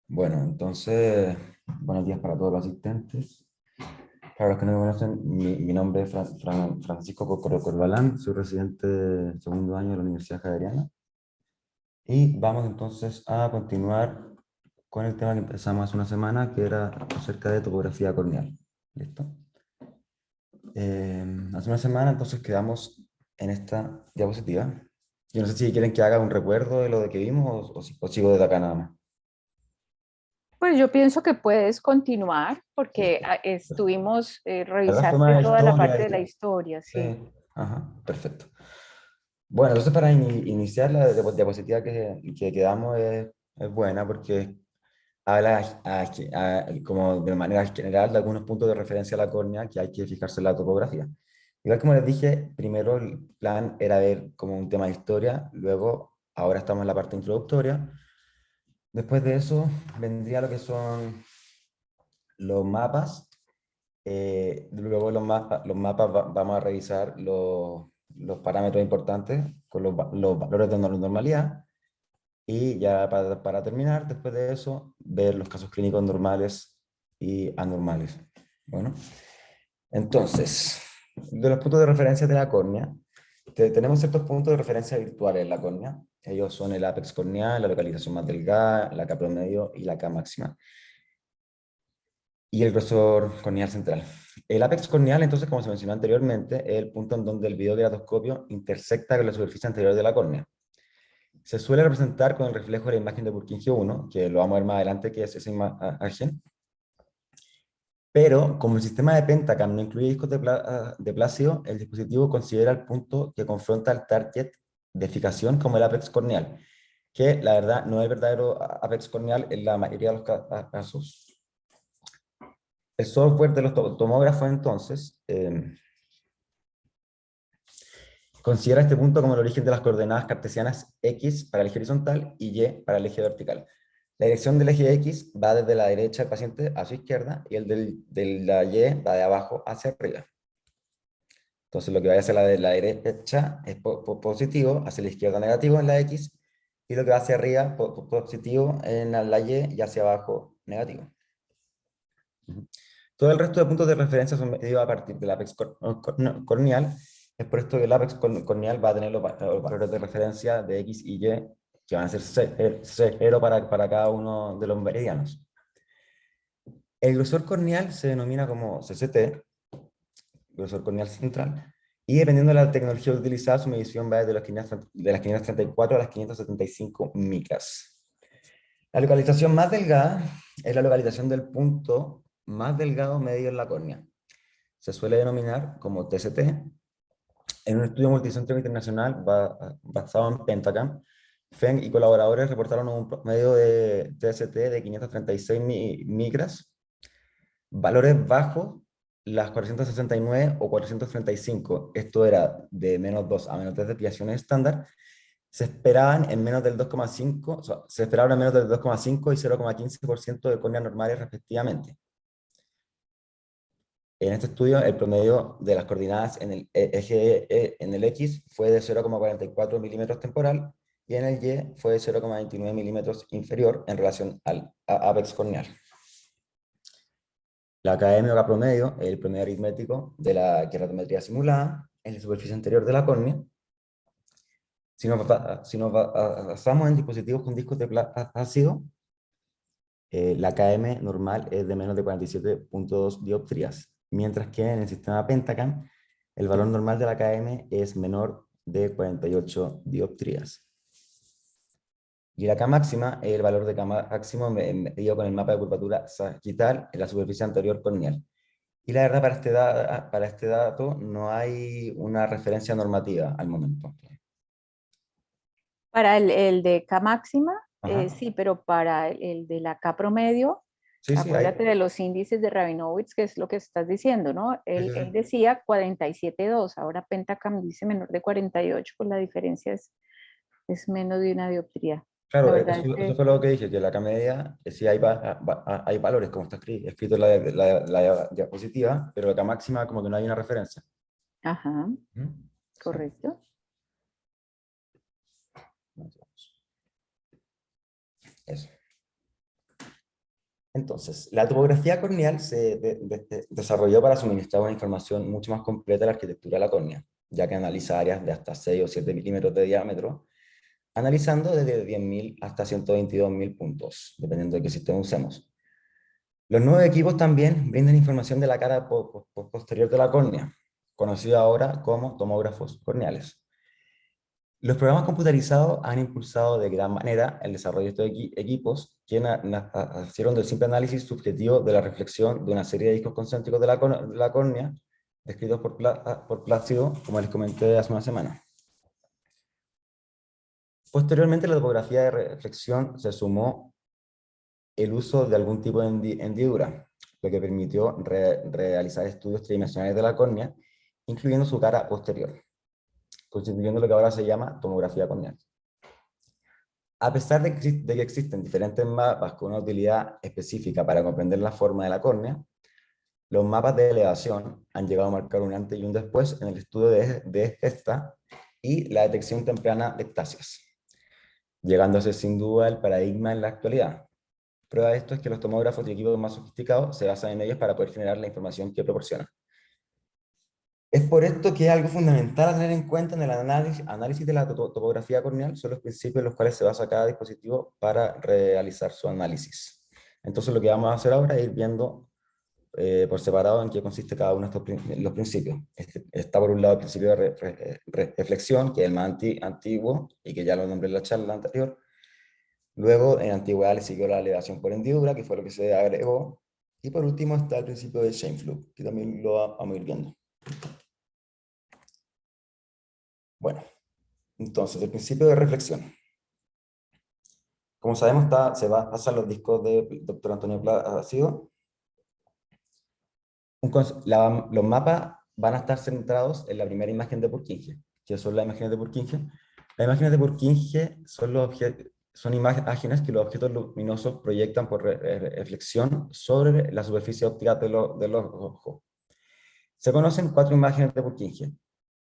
Bueno, entonces, buenos días para todos los asistentes. Para los que no me conocen, mi nombre es Francisco Corbalán, soy residente de segundo año de la Universidad Javeriana. Y vamos entonces a continuar con el tema que empezamos hace una semana, que era acerca de topografía corneal. ¿Listo? Hace una semana entonces quedamos en esta diapositiva. Yo no sé si quieren que haga un recuerdo de lo de que vimos o sigo desde acá nada más. Pues yo pienso que puedes continuar porque ¿Listo? estuvimos, La verdad fue revisaste más toda la historia. parte de la historia, sí. Sí. Ajá, perfecto. Bueno, entonces para iniciar la diapositiva que quedamos es buena porque habla como de manera general de algunos puntos de referencia a la córnea que hay que fijarse en la topografía. Igual como les dije, primero el plan era ver como un tema de historia, luego ahora estamos en la parte introductoria. Después de eso vendría lo que son los mapas. Luego los mapas vamos a revisar los parámetros importantes con los valores de normalidad. Y ya para terminar, después de eso, ver los casos clínicos normales y anormales. Bueno, entonces, de los puntos de referencia de la córnea, tenemos ciertos puntos de referencia virtuales en la córnea. Ellos son el ápex corneal, la localización más delgada, la K promedio y la K máxima. Y el grosor corneal central. El ápex corneal, entonces, como se mencionó anteriormente, es el punto en donde el videoqueratoscopio intersecta con la superficie anterior de la córnea. Se suele representar con el reflejo de la imagen de Purkinje 1, que lo vamos a ver más adelante, que es esa imagen. Pero como el sistema de Pentacam no incluye discos de Plácido, el dispositivo considera el punto que confronta al target de fijación como el ápex corneal, que la verdad no es el verdadero ápex corneal en la mayoría de los casos. El software de los tomógrafos entonces considera este punto como el origen de las coordenadas cartesianas X para el eje horizontal y Y para el eje vertical. La dirección del eje X va desde la derecha del paciente a su izquierda y el de la Y va de abajo hacia arriba. Entonces lo que vaya hacia la derecha es positivo, hacia la izquierda negativo en la X, y lo que va hacia arriba positivo en la Y y hacia abajo negativo. Todo el resto de puntos de referencia son medidos a partir del ápex corneal. Es por esto que el ápex corneal va a tener los valores de referencia de X y Y, que van a ser 0 para cada uno de los meridianos. El grosor corneal se denomina como CCT, grosor corneal central, y dependiendo de la tecnología utilizada, su medición va desde de las 534 a las 575 micras. La localización más delgada es la localización del punto más delgado medido en la córnea. Se suele denominar como TCT. En un estudio multicéntrico internacional basado en Pentacam, Feng y colaboradores reportaron un promedio de TST de 536 micras, valores bajos, las 469 o 435, esto era de menos 2 a menos 3 desviaciones estándar, se esperaban en menos del 2,5, o sea, se esperaban en menos del 2,5 y 0,15% de córneas normales respectivamente. En este estudio, el promedio de las coordenadas en el eje en el X fue de 0,44 milímetros temporal y en el Y fue de 0,29 milímetros inferior en relación al ápex corneal. La KM o K promedio es el promedio aritmético de la queratometría simulada en la superficie anterior de la córnea. Si nos basamos en dispositivos con discos de ácido, la KM normal es de menos de 47,2 dioptrías, mientras que en el sistema Pentacam el valor normal de la KM es menor de 48 dioptrías. Y la K máxima es el valor de K máximo medido con el mapa de curvatura sagital en la superficie anterior corneal. Y la verdad, para este dato no hay una referencia normativa al momento. Para el de K máxima, Ajá. sí, pero para el de la K promedio, Sí, sí, acuérdate hay. de los índices de Rabinowitz, que es lo que estás diciendo, ¿no? Sí, Él, sí, él sí. decía 47,2, ahora Pentacam dice menor de 48, pues la diferencia es menos de una dioptría. La Claro, verdad es eso que fue lo que dije, que la K media, sí hay valores, como está escrito en la diapositiva, pero la K máxima como que no hay una referencia. ajá, Ujú. Sí. correcto. Eso. Entonces, la topografía corneal se desarrolló para suministrar una información mucho más completa de la arquitectura de la córnea, ya que analiza áreas de hasta 6 o 7 milímetros de diámetro, analizando desde 10.000 hasta 122.000 puntos, dependiendo de qué sistema usemos. Los nuevos equipos también brindan información de la cara posterior de la córnea, conocida ahora como tomógrafos corneales. Los programas computarizados han impulsado de gran manera el desarrollo de estos equipos, que nacieron del simple análisis subjetivo de la reflexión de una serie de discos concéntricos de la córnea, descritos por Plácido, como les comenté hace una semana. Posteriormente, a la topografía de reflexión se sumó el uso de algún tipo de hendidura, lo que permitió realizar estudios tridimensionales de la córnea, incluyendo su cara posterior, constituyendo lo que ahora se llama tomografía corneal. A pesar de que existen diferentes mapas con una utilidad específica para comprender la forma de la córnea, los mapas de elevación han llegado a marcar un antes y un después en el estudio de esta y la detección temprana de ectasias, llegando a ser sin duda el paradigma en la actualidad. Prueba de esto es que los tomógrafos y equipos más sofisticados se basan en ellos para poder generar la información que proporcionan. Es por esto que algo fundamental a tener en cuenta en el análisis de la topografía corneal son los principios en los cuales se basa cada dispositivo para realizar su análisis. Entonces lo que vamos a hacer ahora es ir viendo por separado en qué consiste cada uno de los principios. Está por un lado el principio de reflexión, que es el más antiguo y que ya lo nombré en la charla anterior. Luego, en antigüedad le siguió la alevación por hendidura, que fue lo que se agregó. Y por último está el principio de Scheimpflug, que también lo vamos a ir viendo. Bueno, entonces, el principio de reflexión. Como sabemos, se va a pasar los discos del doctor Antonio Plácido. Los mapas van a estar centrados en la primera imagen de Purkinje, que son las imágenes de Purkinje. Las imágenes de Purkinje son imágenes que los objetos luminosos proyectan por reflexión sobre la superficie óptica de los ojos. Se conocen 4 imágenes de Purkinje: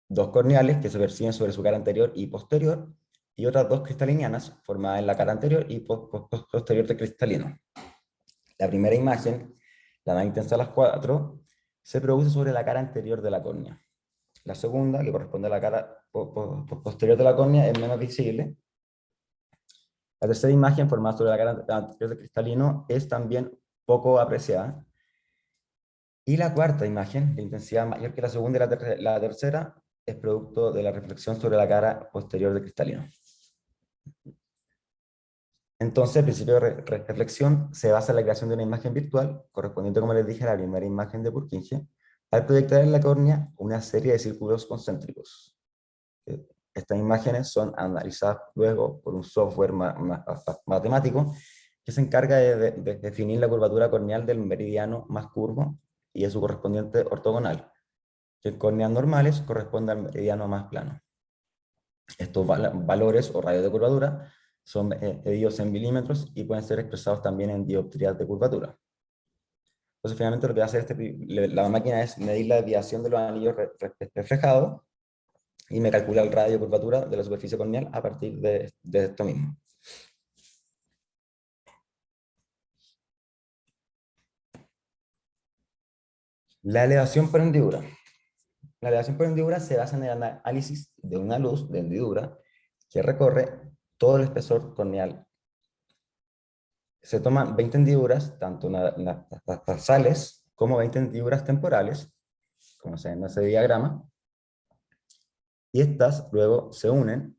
2 corneales que se perciben sobre su cara anterior y posterior, y otras 2 cristalinianas formadas en la cara anterior y posterior del cristalino. La primera imagen, la más intensa de las 4, se produce sobre la cara anterior de la córnea. La segunda, que corresponde a la cara posterior de la córnea, es menos visible. La tercera imagen, formada sobre la cara anterior del cristalino, es también poco apreciada. Y la cuarta imagen, de intensidad mayor que la segunda y la tercera, es producto de la reflexión sobre la cara posterior del cristalino. Entonces, el principio de reflexión se basa en la creación de una imagen virtual, correspondiente, como les dije, a la primera imagen de Purkinje, al proyectar en la córnea una serie de círculos concéntricos. Estas imágenes son analizadas luego por un software matemático que se encarga de definir la curvatura corneal del meridiano más curvo y de su correspondiente ortogonal, que en córneas normales corresponde al meridiano más plano. Estos valores o radios de curvatura son medidos en milímetros y pueden ser expresados también en dioptrías de curvatura. Entonces, finalmente lo que va a hacer la máquina es medir la desviación de los anillos reflejados y me calcula el radio de curvatura de la superficie corneal a partir de esto mismo. La elevación por hendidura. La elevación por hendidura se basa en el análisis de una luz de hendidura que recorre todo el espesor corneal. Se toman 20 hendiduras, tanto basales como 20 hendiduras temporales, como se ve en ese diagrama, y estas luego se unen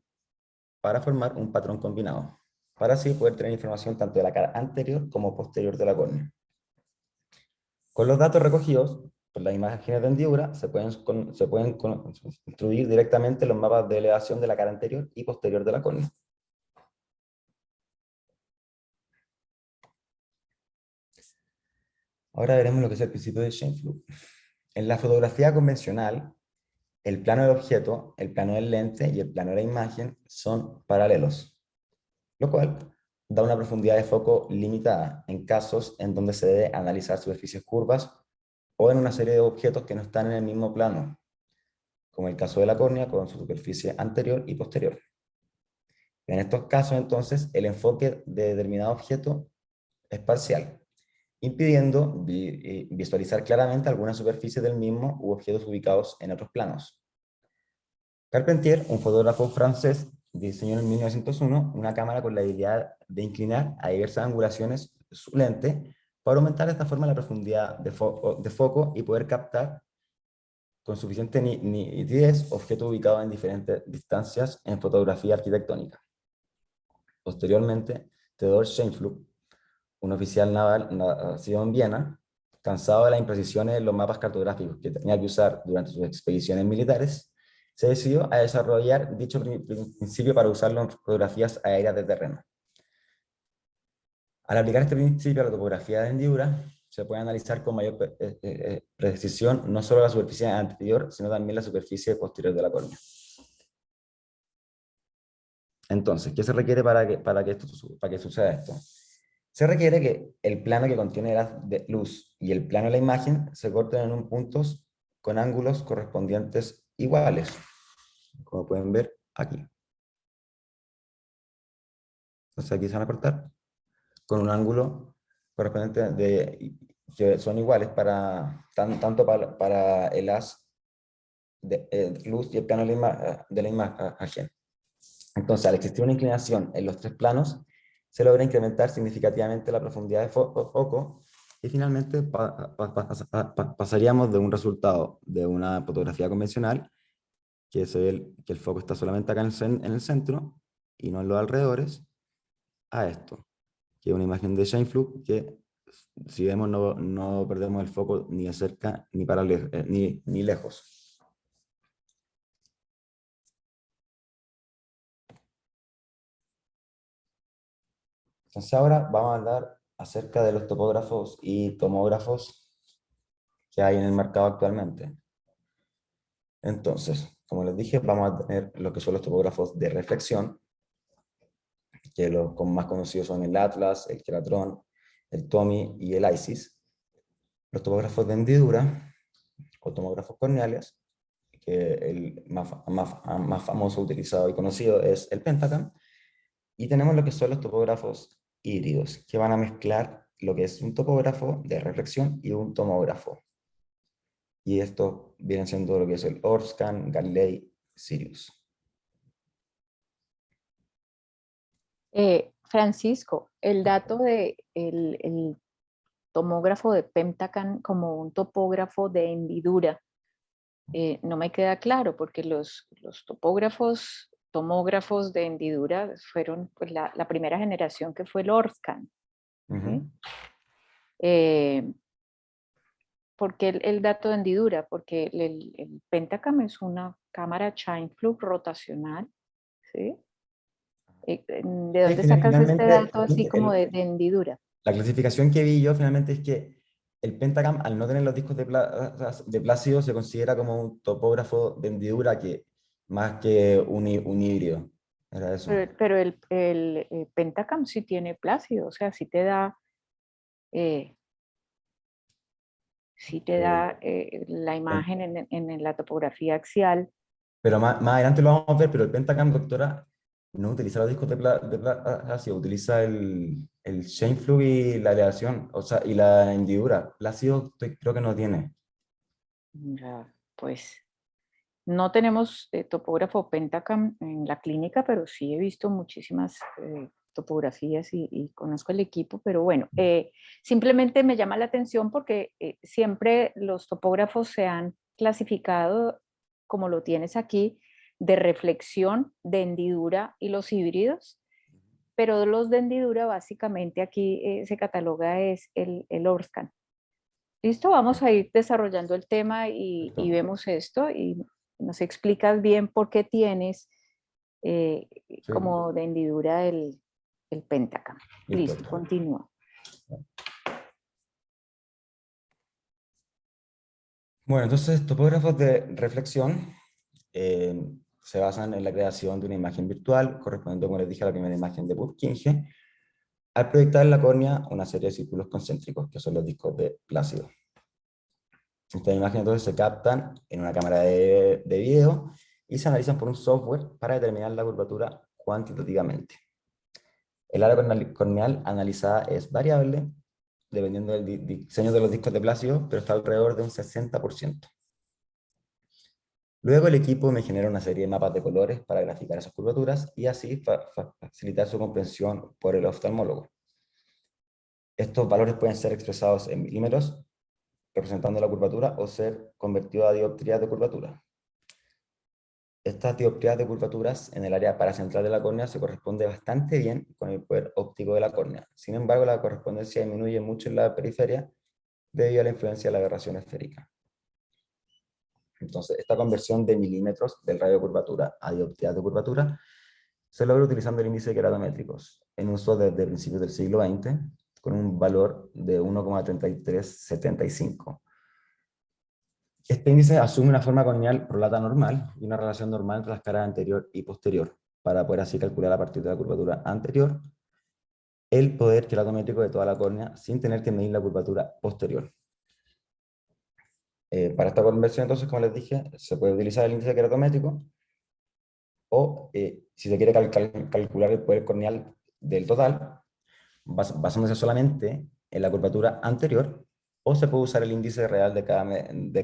para formar un patrón combinado, para así poder tener información tanto de la cara anterior como posterior de la córnea. Con los datos recogidos por las imágenes de hendidura, se pueden construir directamente los mapas de elevación de la cara anterior y posterior de la córnea. Ahora veremos lo que es el principio de Scheimpflug. En la fotografía convencional, el plano del objeto, el plano del lente y el plano de la imagen son paralelos, lo cual da una profundidad de foco limitada en casos en donde se debe analizar superficies curvas o en una serie de objetos que no están en el mismo plano, como el caso de la córnea con su superficie anterior y posterior. En estos casos, entonces, el enfoque de determinado objeto es parcial, impidiendo visualizar claramente alguna superficie del mismo u objetos ubicados en otros planos. Carpentier, un fotógrafo francés, diseñó en 1901 una cámara con la habilidad de inclinar a diversas angulaciones su lente para aumentar de esta forma la profundidad de foco y poder captar con suficiente nitidez objetos ubicados en diferentes distancias en fotografía arquitectónica. Posteriormente, Theodor Scheinflug, un oficial naval nacido en Viena, cansado de las imprecisiones en los mapas cartográficos que tenía que usar durante sus expediciones militares, se decidió a desarrollar dicho principio para usarlo en fotografías aéreas de terreno. Al aplicar este principio a la topografía de hendidura, se puede analizar con mayor precisión no solo la superficie anterior, sino también la superficie posterior de la córnea. Entonces, ¿qué se requiere para que suceda esto? Se requiere que el plano que contiene la luz y el plano de la imagen se corten en un puntos con ángulos correspondientes iguales, como pueden ver aquí. Entonces aquí se van a cortar con un ángulo correspondiente que son iguales tanto para el haz de luz y el plano de la imagen. Entonces, al existir una inclinación en los tres planos, se logra incrementar significativamente la profundidad de foco y finalmente pasaríamos de un resultado de una fotografía convencional, que se ve que el foco está solamente acá en el centro y no en los alrededores, a esto, que es una imagen de Scheinflug que, si vemos, no perdemos el foco ni de cerca ni, ni lejos. Entonces ahora vamos a hablar acerca de los topógrafos y tomógrafos que hay en el mercado actualmente. Entonces, como les dije, vamos a tener lo que son los topógrafos de reflexión, que los más conocidos son el Atlas, el Keratron, el Tommy y el ISIS. Los topógrafos de hendidura, o tomógrafos corneales, que el más famoso, utilizado y conocido es el Pentacam. Y tenemos lo que son los topógrafos híbridos, que van a mezclar lo que es un topógrafo de reflexión y un tomógrafo. Y esto viene siendo lo que es el Orscan, Galilei, Sirius. Francisco, el dato de el tomógrafo de Pentacam como un topógrafo de hendidura, no me queda claro porque los tomógrafos de hendidura fueron pues, la primera generación que fue el Orscan. ¿Sí? ¿Por qué el dato de hendidura? Porque el Pentacam es una cámara Scheinflug rotacional. ¿Sí? ¿De Sí, dónde sacas este finalmente, dato así como de hendidura? la clasificación que vi yo finalmente es que el Pentacam, al no tener los discos de Plácido, se considera como un topógrafo de hendidura más que un híbrido. Era eso. Pero el Pentacam sí tiene plácido, o sea, eh, sí te Eh, da la imagen en la topografía axial. Pero más adelante lo vamos a ver, pero el Pentacam, doctora, no utiliza los discos de Plácido, utiliza el Scheinflug y la aleación, o sea, y la hendidura. Plácido creo que no tiene. Ya, pues no tenemos topógrafo Pentacam en la clínica, pero sí he visto muchísimas topografías y conozco el equipo, pero bueno, simplemente me llama la atención porque siempre los topógrafos se han clasificado, como lo tienes aquí, de reflexión, de hendidura y los híbridos, pero los de hendidura básicamente aquí se cataloga es el Orscan. Listo, vamos a ir desarrollando el tema y Listo. vemos esto y nos explicas bien por qué tienes eh, Sí, como de hendidura el Pentacam. listo. Listo, continúa. Bueno, entonces topógrafos de reflexión eh, se basan en la creación de una imagen virtual, correspondiente, como les dije, a la primera imagen de Purkinje, al proyectar en la córnea una serie de círculos concéntricos, que son los discos de Plácido. Estas imágenes entonces se captan en una cámara de video y se analizan por un software para determinar la curvatura cuantitativamente. El área corneal analizada es variable, dependiendo del diseño de los discos de Plácido, pero está alrededor de un 60%. Luego el equipo me genera una serie de mapas de colores para graficar esas curvaturas y así facilitar su comprensión por el oftalmólogo. Estos valores pueden ser expresados en milímetros, representando la curvatura, o ser convertidos a dioptrías de curvatura. Estas dioptrías de curvaturas en el área paracentral de la córnea se corresponde bastante bien con el poder óptico de la córnea. Sin embargo, la correspondencia disminuye mucho en la periferia debido a la influencia de la aberración esférica. Entonces, esta conversión de milímetros del radio de curvatura a dioptrías de curvatura se logra utilizando el índice de keratométricos, en uso desde principios del siglo XX, con un valor de 1,3375. Este índice asume una forma corneal prolata normal y una relación normal entre las caras anterior y posterior, para poder así calcular a partir de la curvatura anterior el poder keratométrico de toda la córnea sin tener que medir la curvatura posterior. Para esta conversión, entonces, como les dije, se puede utilizar el índice keratométrico, o si se quiere calcular el poder corneal del total, basándose solamente en la curvatura anterior, o se puede usar el índice real de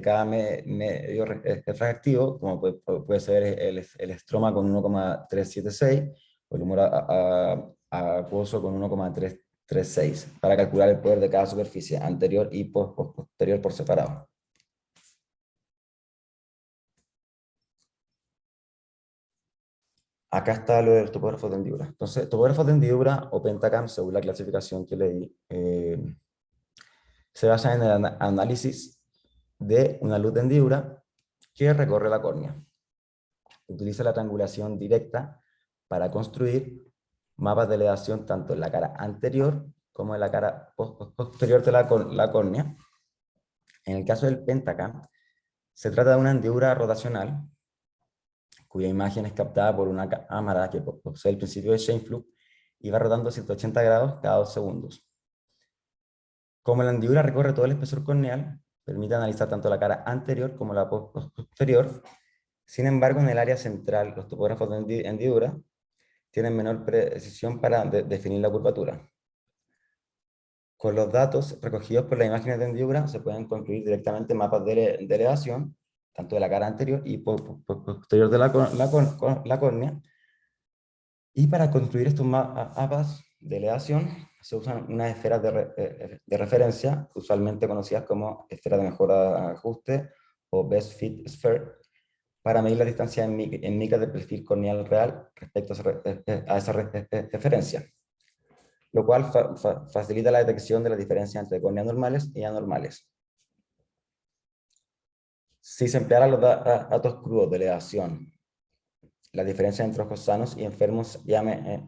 cada medio refractivo, como puede ser el estroma con 1,376, o el humor acuoso con 1,336, para calcular el poder de cada superficie, anterior y posterior por separado. Acá está lo de los topógrafos de hendidura. Entonces, topógrafos de hendidura o Pentacam, según la clasificación que leí, se basa en el análisis de una luz de hendidura que recorre la córnea. Utiliza la triangulación directa para construir mapas de elevación tanto en la cara anterior como en la cara posterior de la córnea. En el caso del Pentacam, se trata de una hendidura rotacional cuya imagen es captada por una cámara que posee el principio de Scheimpflug y va rotando 180 grados cada 2 segundos. Como la hendidura recorre todo el espesor corneal, permite analizar tanto la cara anterior como la posterior. Sin embargo, en el área central, los topógrafos de hendidura tienen menor precisión para definir la curvatura. Con los datos recogidos por las imágenes de hendidura se pueden construir directamente mapas de elevación, tanto de la cara anterior y posterior de la córnea. Y para construir estos mapas de elevación se usan unas esferas de referencia, usualmente conocidas como esferas de mejor ajuste o Best Fit Sphere, para medir la distancia en micras del perfil corneal real respecto a esa referencia, lo cual facilita la detección de la diferencia entre córneas normales y anormales. Si se emplearan los datos crudos de elevación, las diferencias entre ojos sanos y enfermos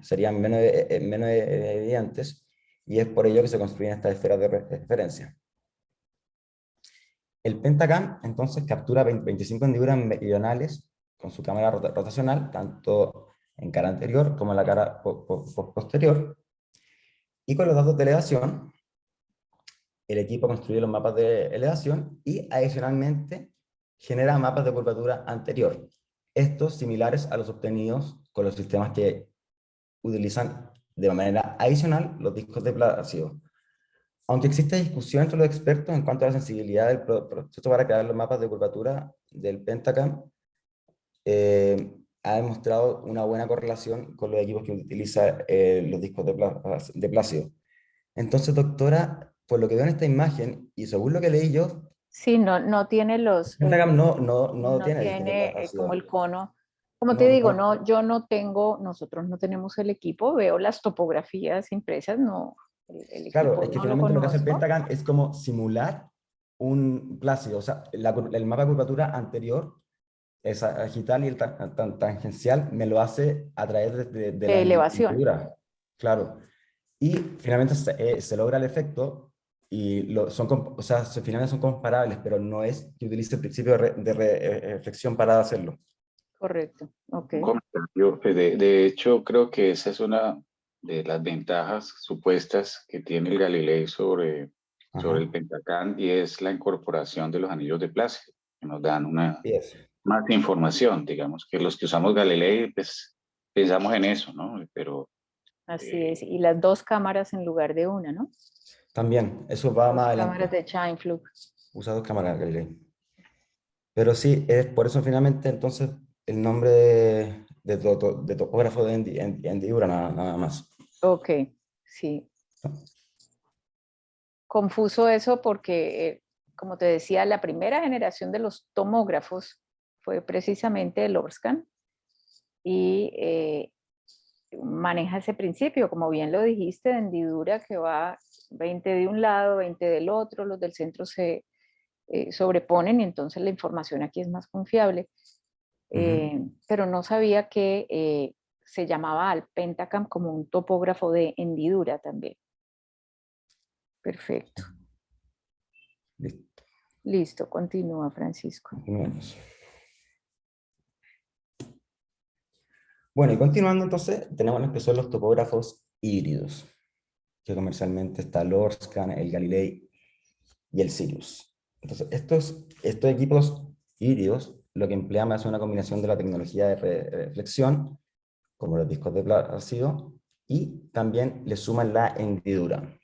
serían menos evidentes, y es por ello que se construyen estas esferas de referencia. El Pentacam entonces captura 25 hendiduras meridionales con su cámara rotacional, tanto en cara anterior como en la cara posterior, y con los datos de elevación, el equipo construye los mapas de elevación y adicionalmente genera mapas de curvatura anterior, estos similares a los obtenidos con los sistemas que utilizan de manera adicional los discos de Plácido. Aunque existe discusión entre los expertos en cuanto a la sensibilidad del proceso para crear los mapas de curvatura del Pentacam, ha demostrado una buena correlación con los equipos que utilizan los discos de Plácido. Entonces, doctora, por lo que veo en esta imagen, y según lo que leí yo, sí, no tiene los... Pentacam no tiene discos de tiene como Plácido. el cono. Como te No, digo, no, yo no tengo, nosotros no tenemos el equipo, veo las topografías impresas, no, el claro, equipo es que no lo finalmente lo que hace el conozco. Pentacam es como simular un Plácido, o sea, el mapa de curvatura anterior, el sagital y el tangencial, me lo hace a través de la De elevación. hendidura. Claro. Y finalmente se logra el efecto, y o sea, finalmente son comparables, pero no es que utilice el principio de reflexión para hacerlo. Correcto, ok. Un comentario, pues, de hecho, creo que esa es una de las ventajas supuestas que tiene el Galilei sobre Ajá. el Pentacam, y es la incorporación de los anillos de Plácido, que nos dan una Y eso. más información. Digamos que los que usamos Galilei, pues pensamos en eso, ¿no? Pero Así es. Y las dos cámaras en lugar de una, ¿no? También, eso va Dos más cámaras adelante. de Scheimpflug. Usa dos cámaras Galilei. Pero sí, es por eso finalmente entonces el nombre de topógrafo de hendidura, nada más. Ok, sí. Confuso eso porque, como te decía, la primera generación de los tomógrafos fue precisamente el Orscan y maneja ese principio, como bien lo dijiste, de hendidura que va 20 de un lado, 20 del otro, los del centro se sobreponen y entonces la información aquí es más confiable. Pero no sabía que se llamaba al Pentacam como un topógrafo de hendidura también. Perfecto. Listo. Listo, continúa, Francisco. Continuemos. Bueno, y continuando entonces, tenemos los que son los topógrafos híbridos, que comercialmente está el Orscan, el Galilei y el Sirius. Entonces, estos equipos híbridos lo que emplean es una combinación de la tecnología de reflexión, como los discos de Plácido, y también le suman la hendidura.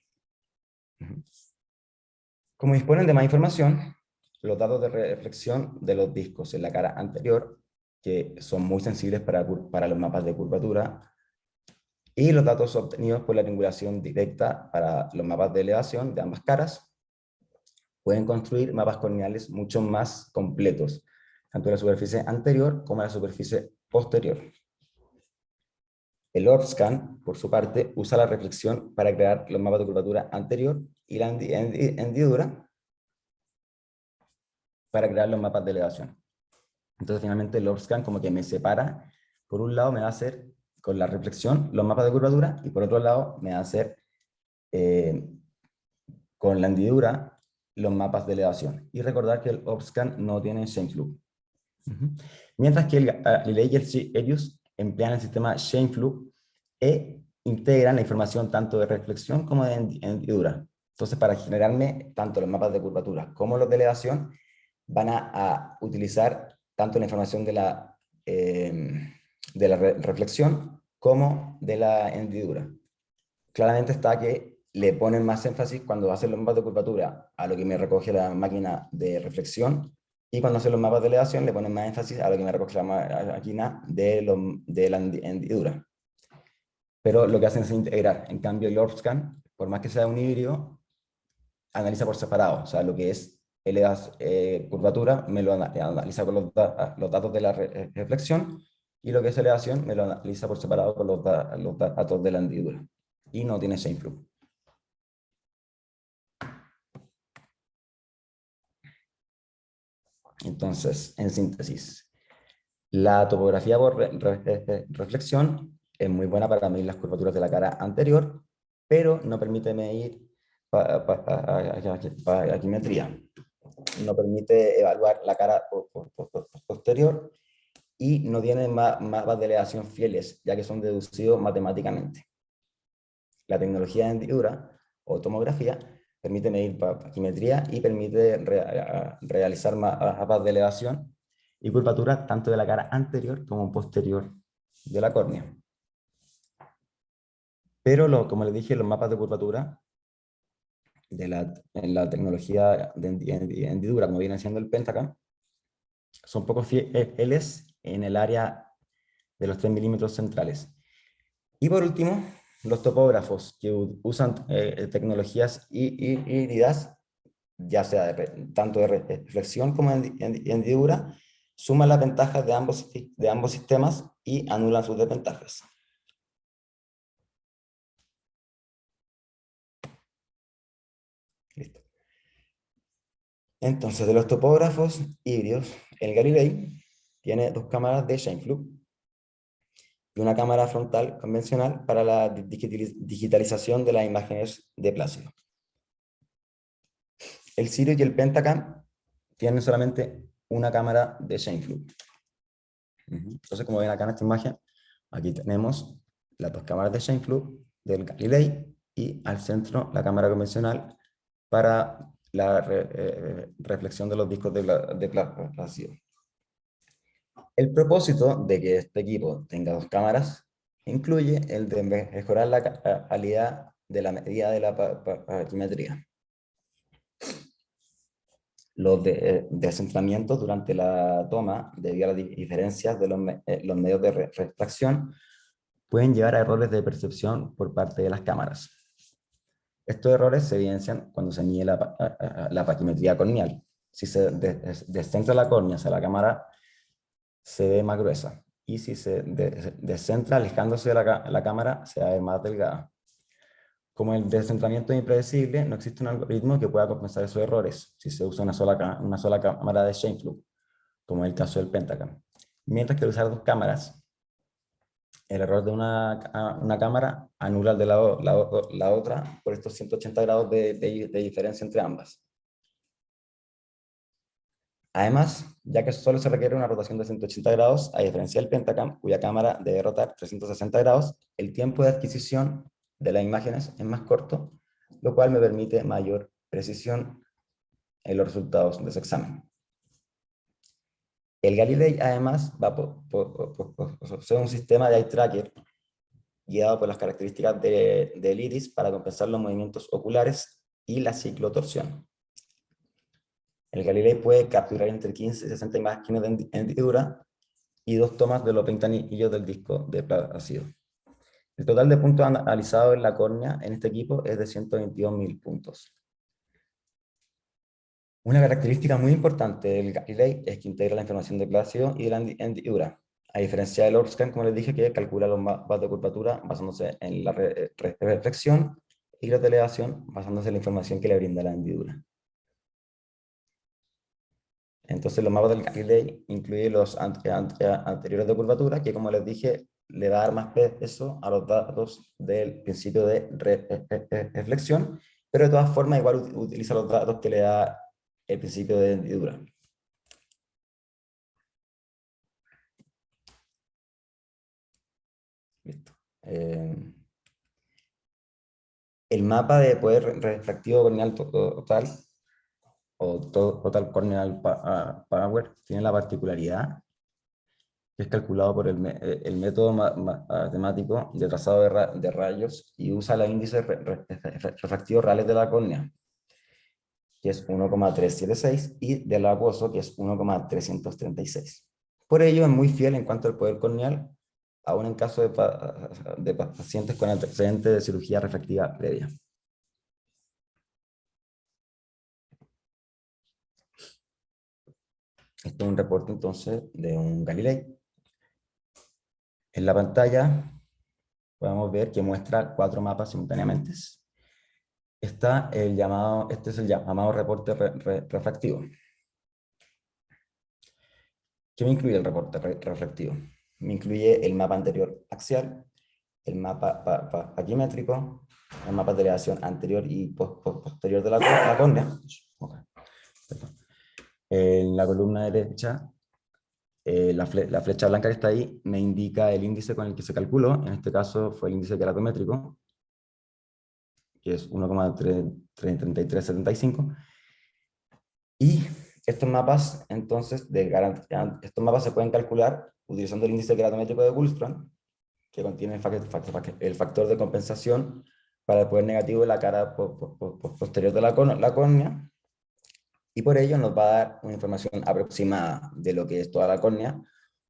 Como disponen de más información, los datos de reflexión de los discos en la cara anterior, que son muy sensibles para los mapas de curvatura, y los datos obtenidos por la triangulación directa para los mapas de elevación de ambas caras, pueden construir mapas corneales mucho más completos, tanto en la superficie anterior como en la superficie posterior. El Orbscan, por su parte, usa la reflexión para crear los mapas de curvatura anterior y la hendidura para crear los mapas de elevación. Entonces, finalmente, el Orbscan como que me separa. Por un lado, me va a hacer con la reflexión los mapas de curvatura, y por otro lado, me va a hacer con la hendidura los mapas de elevación. Y recordar que el Orbscan no tiene Scheimpflug. Mientras que el Galilei y el Sirius emplean el sistema Scheimpflug e integran la información tanto de reflexión como de hendidura. Entonces, para generarme tanto los mapas de curvatura como los de elevación, van a utilizar tanto la información de la reflexión como de la hendidura. Claramente está que le ponen más énfasis cuando hacen los mapas de curvatura a lo que me recoge la máquina de reflexión, y cuando hacen los mapas de elevación le ponen más énfasis a lo que me recoge la máquina de la hendidura. Pero lo que hacen es integrar. En cambio, el Orbscan, por más que sea un híbrido, analiza por separado. O sea, lo que es curvatura me lo analiza con los datos de la reflexión, y lo que es elevación me lo analiza por separado con los datos de la hendidura. Y no tiene Scheimpflug. Entonces, en síntesis, la topografía por reflexión es muy buena para medir las curvaturas de la cara anterior, pero no permite medir paquimetría. No permite evaluar la cara posterior, y no tiene mapas de elevación fieles, ya que son deducidos matemáticamente. La tecnología de hendidura o tomografía permite medir paquimetría y permite realizar mapas de elevación y curvatura tanto de la cara anterior como posterior de la córnea. Pero, como les dije, los mapas de curvatura en la tecnología de hendidura, como viene siendo el Pentacam, son poco fieles en el área de los 3 milímetros centrales. Y por último, los topógrafos que usan tecnologías híbridas, ya sea tanto de reflexión como de hendidura, suman las ventajas de ambos sistemas y anulan sus desventajas. Listo. Entonces, de los topógrafos híbridos, el Galilei tiene dos cámaras de Scheimpflug y una cámara frontal convencional para la digitalización de las imágenes de Plácido. El Sirius y el Pentacam tienen solamente una cámara de Scheimpflug. Entonces, como ven acá en esta imagen, aquí tenemos las dos cámaras de Scheimpflug del Galilei, y al centro la cámara convencional para la reflexión de los discos de Plácido. El propósito de que este equipo tenga 2 cámaras incluye el de mejorar la calidad de la medida de la paquimetría. Los descentramientos durante la toma, debido a las diferencias de los medios de refracción, pueden llevar a errores de percepción por parte de las cámaras. Estos errores se evidencian cuando se mide la paquimetría corneal. Si se descentra la córnea hacia la cámara, se ve más gruesa. Y si se descentra alejándose de la cámara, se ve más delgada. Como el descentramiento es impredecible, no existe un algoritmo que pueda compensar esos errores si se usa una sola cámara de Scheimpflug, como en el caso del Pentacam. Mientras que al usar 2 cámaras, el error de una cámara anula el de la otra por estos 180 grados de diferencia entre ambas. Además, ya que solo se requiere una rotación de 180 grados, a diferencia del Pentacam, cuya cámara debe rotar 360 grados, el tiempo de adquisición de las imágenes es más corto, lo cual me permite mayor precisión en los resultados de ese examen. El Galilei, además, va a ser un sistema de eye tracker guiado por las características del iris para compensar los movimientos oculares y la ciclotorsión. El Galilei puede capturar entre 15 y 60 imágenes de hendidura y 2 tomas de los 20 anillos del disco de Plácido. El total de puntos analizados en la córnea en este equipo es de 122.000 puntos. Una característica muy importante del Galilei es que integra la información de Plácido y de la hendidura, a diferencia del Orscan, como les dije, que calcula los mapas de curvatura basándose en la reflexión y la elevación basándose en la información que le brinda la hendidura. Entonces los mapas del Galilei incluyen los anteriores de curvatura, que como les dije, le va a dar más peso a los datos del principio de reflexión, pero de todas formas igual utiliza los datos que le da el principio de hendidura. Listo. El mapa de poder refractivo corneal total, o total corneal power, tiene la particularidad que es calculado por el método matemático de trazado de rayos y usa los índices refractivos reales de la córnea, que es 1,376, y del acuoso, que es 1,336. Por ello es muy fiel en cuanto al poder corneal, aún en caso de pacientes con antecedentes de cirugía refractiva previa. Esto es un reporte entonces de un Galilei. En la pantalla podemos ver que muestra 4 mapas simultáneamente. Este es el llamado reporte refractivo. ¿Qué me incluye el reporte refractivo? Me incluye el mapa anterior axial, el mapa paquimétrico, el mapa de elevación anterior y posterior de la córnea. En la columna derecha, la flecha blanca que está ahí me indica el índice con el que se calculó. En este caso fue el índice keratométrico, que es 1,3375. Y estos mapas, entonces, estos mapas se pueden calcular utilizando el índice keratométrico de Gullström, que contiene el factor de compensación para el poder negativo de la cara posterior de la córnea, y por ello nos va a dar una información aproximada de lo que es toda la córnea,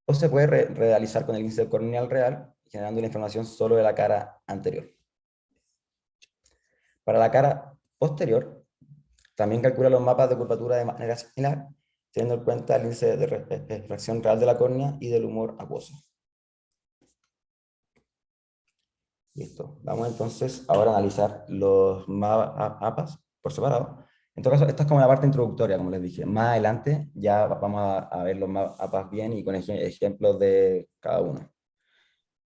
o se puede realizar con el índice corneal real, generando la información solo de la cara anterior. Para la cara posterior, también calcula los mapas de curvatura de manera similar, teniendo en cuenta el índice de refracción real de la córnea y del humor acuoso. Listo. Vamos entonces ahora a analizar los mapas por separado. En todo caso, esta es como la parte introductoria, como les dije. Más adelante ya vamos a ver los mapas bien y con ejemplos de cada uno.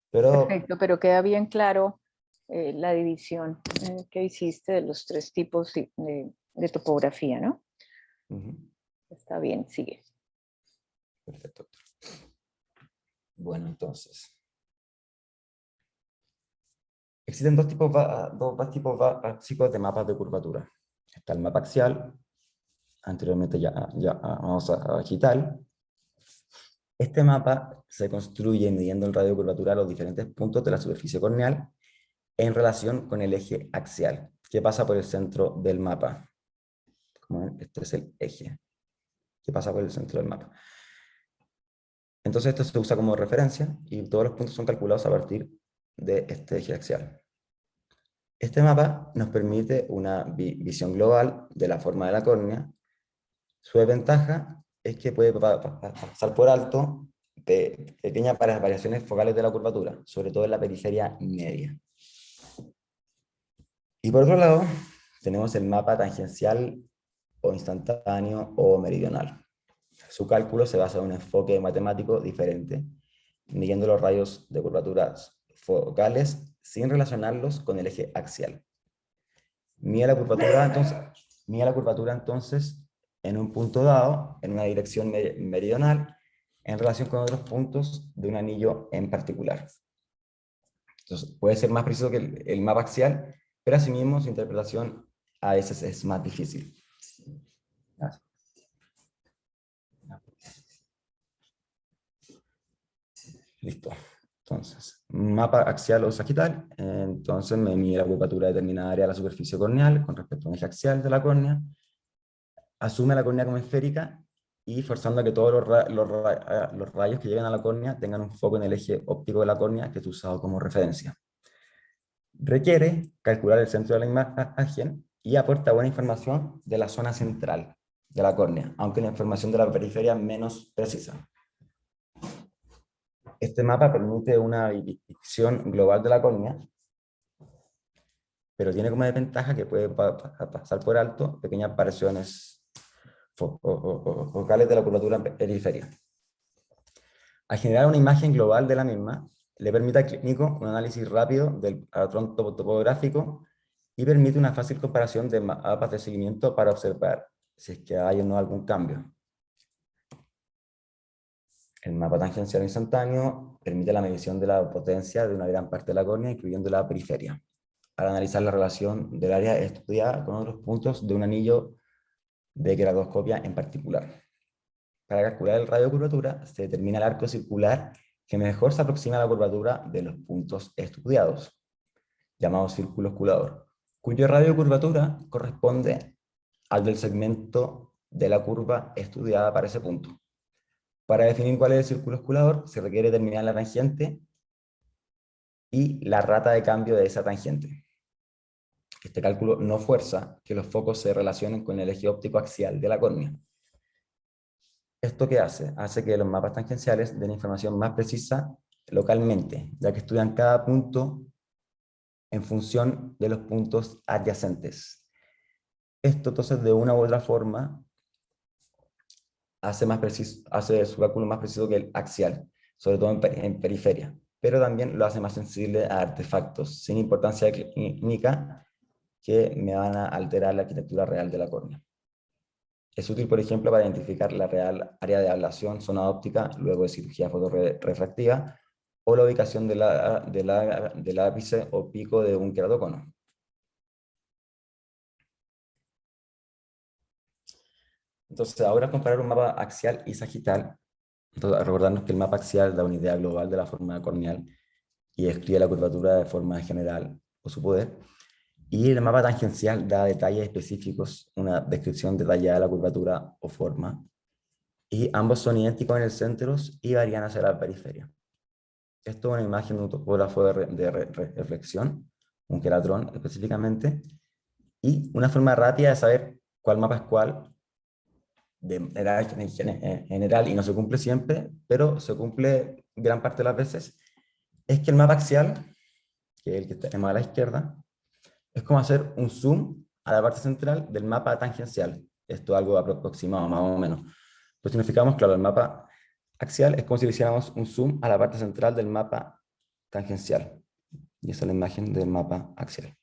Perfecto, pero queda bien claro la división que hiciste de los 3 tipos de topografía, ¿no? Está bien, sigue. Perfecto. Bueno, entonces. Existen dos tipos básicos de mapas de curvatura. Está el mapa axial, anteriormente ya vamos a digital. Este mapa se construye midiendo el radio de curvatura a los diferentes puntos de la superficie corneal en relación con el eje axial, que pasa por el centro del mapa. Como ven, este es el eje que pasa por el centro del mapa. Entonces esto se usa como referencia y todos los puntos son calculados a partir de este eje axial. Este mapa nos permite una visión global de la forma de la córnea. Su desventaja es que puede pasar por alto pequeñas variaciones focales de la curvatura, sobre todo en la periferia media. Y por otro lado, tenemos el mapa tangencial o instantáneo o meridional. Su cálculo se basa en un enfoque matemático diferente, midiendo los rayos de curvaturas focales sin relacionarlos con el eje axial. Mide la curvatura entonces en un punto dado, en una dirección meridional, en relación con otros puntos de un anillo en particular. Entonces, puede ser más preciso que el mapa axial, pero asimismo su interpretación a veces es más difícil. Listo. Entonces, mapa axial o sagital, entonces me mide la curvatura de determinada área de la superficie corneal con respecto a un eje axial de la córnea, asume la córnea como esférica y forzando a que todos los rayos que lleguen a la córnea tengan un foco en el eje óptico de la córnea que es usado como referencia. Requiere calcular el centro de la imagen y aporta buena información de la zona central de la córnea, aunque la información de la periferia es menos precisa. Este mapa permite una visión global de la córnea, pero tiene como desventaja que puede pasar por alto pequeñas variaciones focales de la curvatura periferia. Al generar una imagen global de la misma, le permite al clínico un análisis rápido del patrón topográfico y permite una fácil comparación de mapas de seguimiento para observar si es que hay o no algún cambio. El mapa tangencial instantáneo permite la medición de la potencia de una gran parte de la córnea, incluyendo la periferia, para analizar la relación del área estudiada con otros puntos de un anillo de queratoscopia en particular. Para calcular el radio de curvatura, se determina el arco circular que mejor se aproxima a la curvatura de los puntos estudiados, llamado círculo osculador, cuyo radio de curvatura corresponde al del segmento de la curva estudiada para ese punto. Para definir cuál es el círculo osculador, se requiere determinar la tangente y la rata de cambio de esa tangente. Este cálculo no fuerza que los focos se relacionen con el eje óptico axial de la córnea. ¿Esto qué hace? Hace que los mapas tangenciales den información más precisa localmente, ya que estudian cada punto en función de los puntos adyacentes. Esto entonces de una u otra forma hace su cálculo más preciso que el axial, sobre todo en periferia, pero también lo hace más sensible a artefactos sin importancia clínica que me van a alterar la arquitectura real de la córnea. Es útil, por ejemplo, para identificar la real área de ablación, zona óptica, luego de cirugía fotorrefractiva, o la ubicación del ápice o pico de un queratocono. Entonces, ahora comparar un mapa axial y sagital. Entonces, recordarnos que el mapa axial da una idea global de la forma corneal y describe la curvatura de forma general o su poder. Y el mapa tangencial da detalles específicos, una descripción detallada de la curvatura o forma. Y ambos son idénticos en el centro y varían hacia la periferia. Esto es una imagen de un topógrafo de reflexión, un queratrón específicamente, y una forma rápida de saber cuál mapa es cuál, de manera general, y no se cumple siempre, pero se cumple gran parte de las veces, es que el mapa axial, que es el que tenemos a la izquierda, es como hacer un zoom a la parte central del mapa tangencial. Esto es algo aproximado, más o menos. Pues si nos fijamos, claro, el mapa axial es como si le hiciéramos un zoom a la parte central del mapa tangencial. Y esa es la imagen del mapa axial.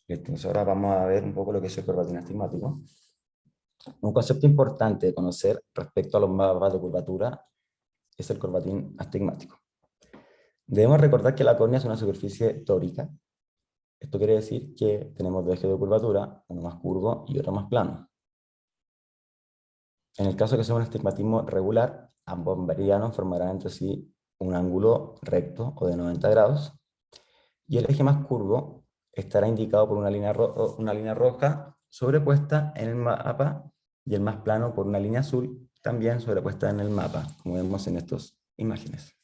Entonces ahora vamos a ver un poco lo que es el corbatín astigmático. Un concepto importante de conocer respecto a los mapas de curvatura es el corbatín astigmático. Debemos recordar que la córnea es una superficie tórica, Esto quiere decir que tenemos dos ejes de curvatura, uno más curvo y otro más plano. En el caso de que sea un astigmatismo regular, ambos meridianos formarán entre sí un ángulo recto o de 90 grados, y el eje más curvo estará indicado por una línea roja sobrepuesta en el mapa, y el más plano por una línea azul también sobrepuesta en el mapa, como vemos en estas imágenes.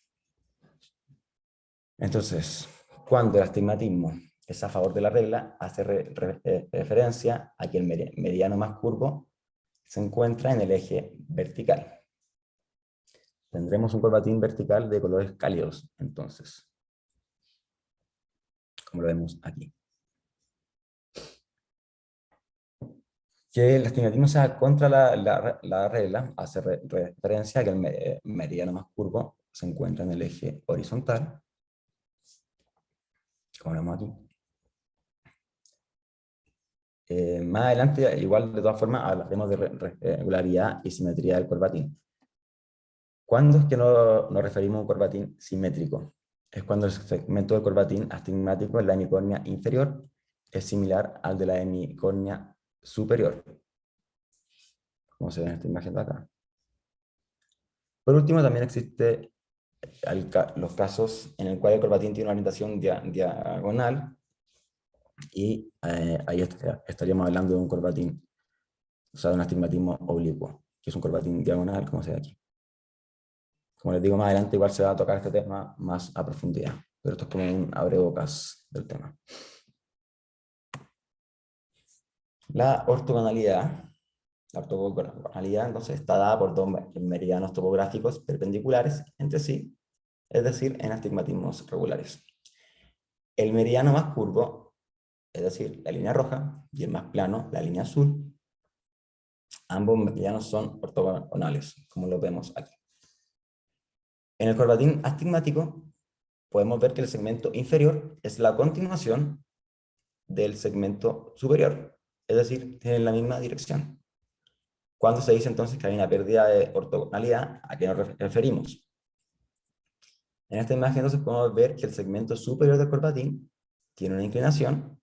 Entonces, cuando el astigmatismo es a favor de la regla, hace referencia a que el meridiano más curvo se encuentra en el eje vertical. Tendremos un corbatín vertical de colores cálidos, entonces, como lo vemos aquí. Que el astigmatismo sea contra la regla hace referencia a que el meridiano más curvo se encuentra en el eje horizontal, como vemos aquí. Más adelante, igual de todas formas, hablaremos de regularidad y simetría del corbatín. ¿Cuándo es que nos referimos a un corbatín simétrico? Es cuando el segmento del corbatín astigmático en la hemicornia inferior es similar al de la hemicornia superior, como se ve en esta imagen de acá. Por último, también existe los casos en el cual el corbatín tiene una orientación diagonal, y ahí estaríamos hablando de un corbatín, o sea, de un astigmatismo oblicuo, que es un corbatín diagonal, como se ve aquí. Como les digo, más adelante igual se va a tocar este tema más a profundidad, pero esto es como un abrebocas del tema. La ortogonalidad entonces está dada por dos meridianos topográficos perpendiculares entre sí, es decir, en astigmatismos regulares. El meridiano más curvo, es decir, la línea roja, y el más plano, la línea azul, ambos meridianos son ortogonales, como lo vemos aquí. En el corbatín astigmático podemos ver que el segmento inferior es la continuación del segmento superior, es decir, tienen la misma dirección. Cuando se dice entonces que hay una pérdida de ortogonalidad, ¿a qué nos referimos? En esta imagen entonces podemos ver que el segmento superior del corbatín tiene una inclinación,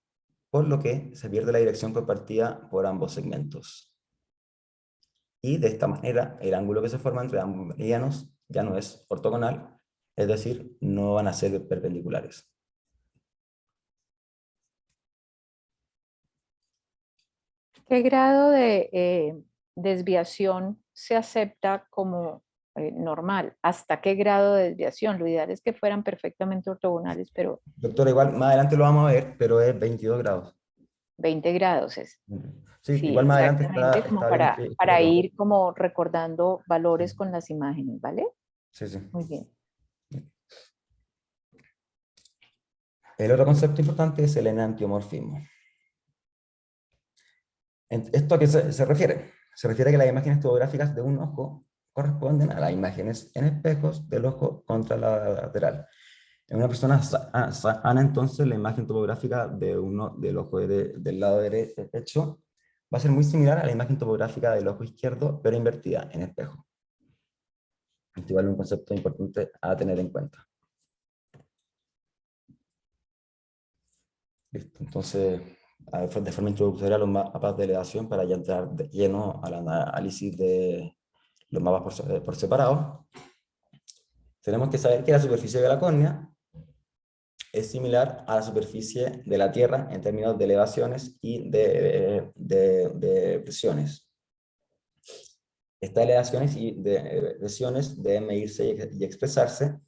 por lo que se pierde la dirección compartida por ambos segmentos. Y de esta manera, el ángulo que se forma entre ambos meridianos ya no es ortogonal, es decir, no van a ser perpendiculares. ¿Qué grado de desviación se acepta como normal? ¿Hasta qué grado de desviación? Lo ideal es que fueran perfectamente ortogonales, pero Doctora, igual más adelante lo vamos a ver, pero es 22 grados. 20 grados es. Sí, Sí, igual más adelante exactamente, como está bien para explicado. ir como recordando valores con las imágenes, ¿vale? Sí, sí. Muy bien. El otro concepto importante es el enantiomorfismo. ¿Esto a qué se refiere? Se refiere a que las imágenes topográficas de un ojo corresponden a las imágenes en espejos del ojo contralateral. En una persona sana, entonces, la imagen topográfica del ojo del lado derecho va a ser muy similar a la imagen topográfica del ojo izquierdo, pero invertida, en espejo. Esto igual es un concepto importante a tener en cuenta. Listo, entonces, de forma introductoria, los mapas de elevación para ya entrar de lleno al análisis de los mapas por separado. Tenemos que saber que la superficie de la córnea es similar a la superficie de la Tierra en términos de elevaciones y de presiones. Estas elevaciones y presiones deben medirse y expresarse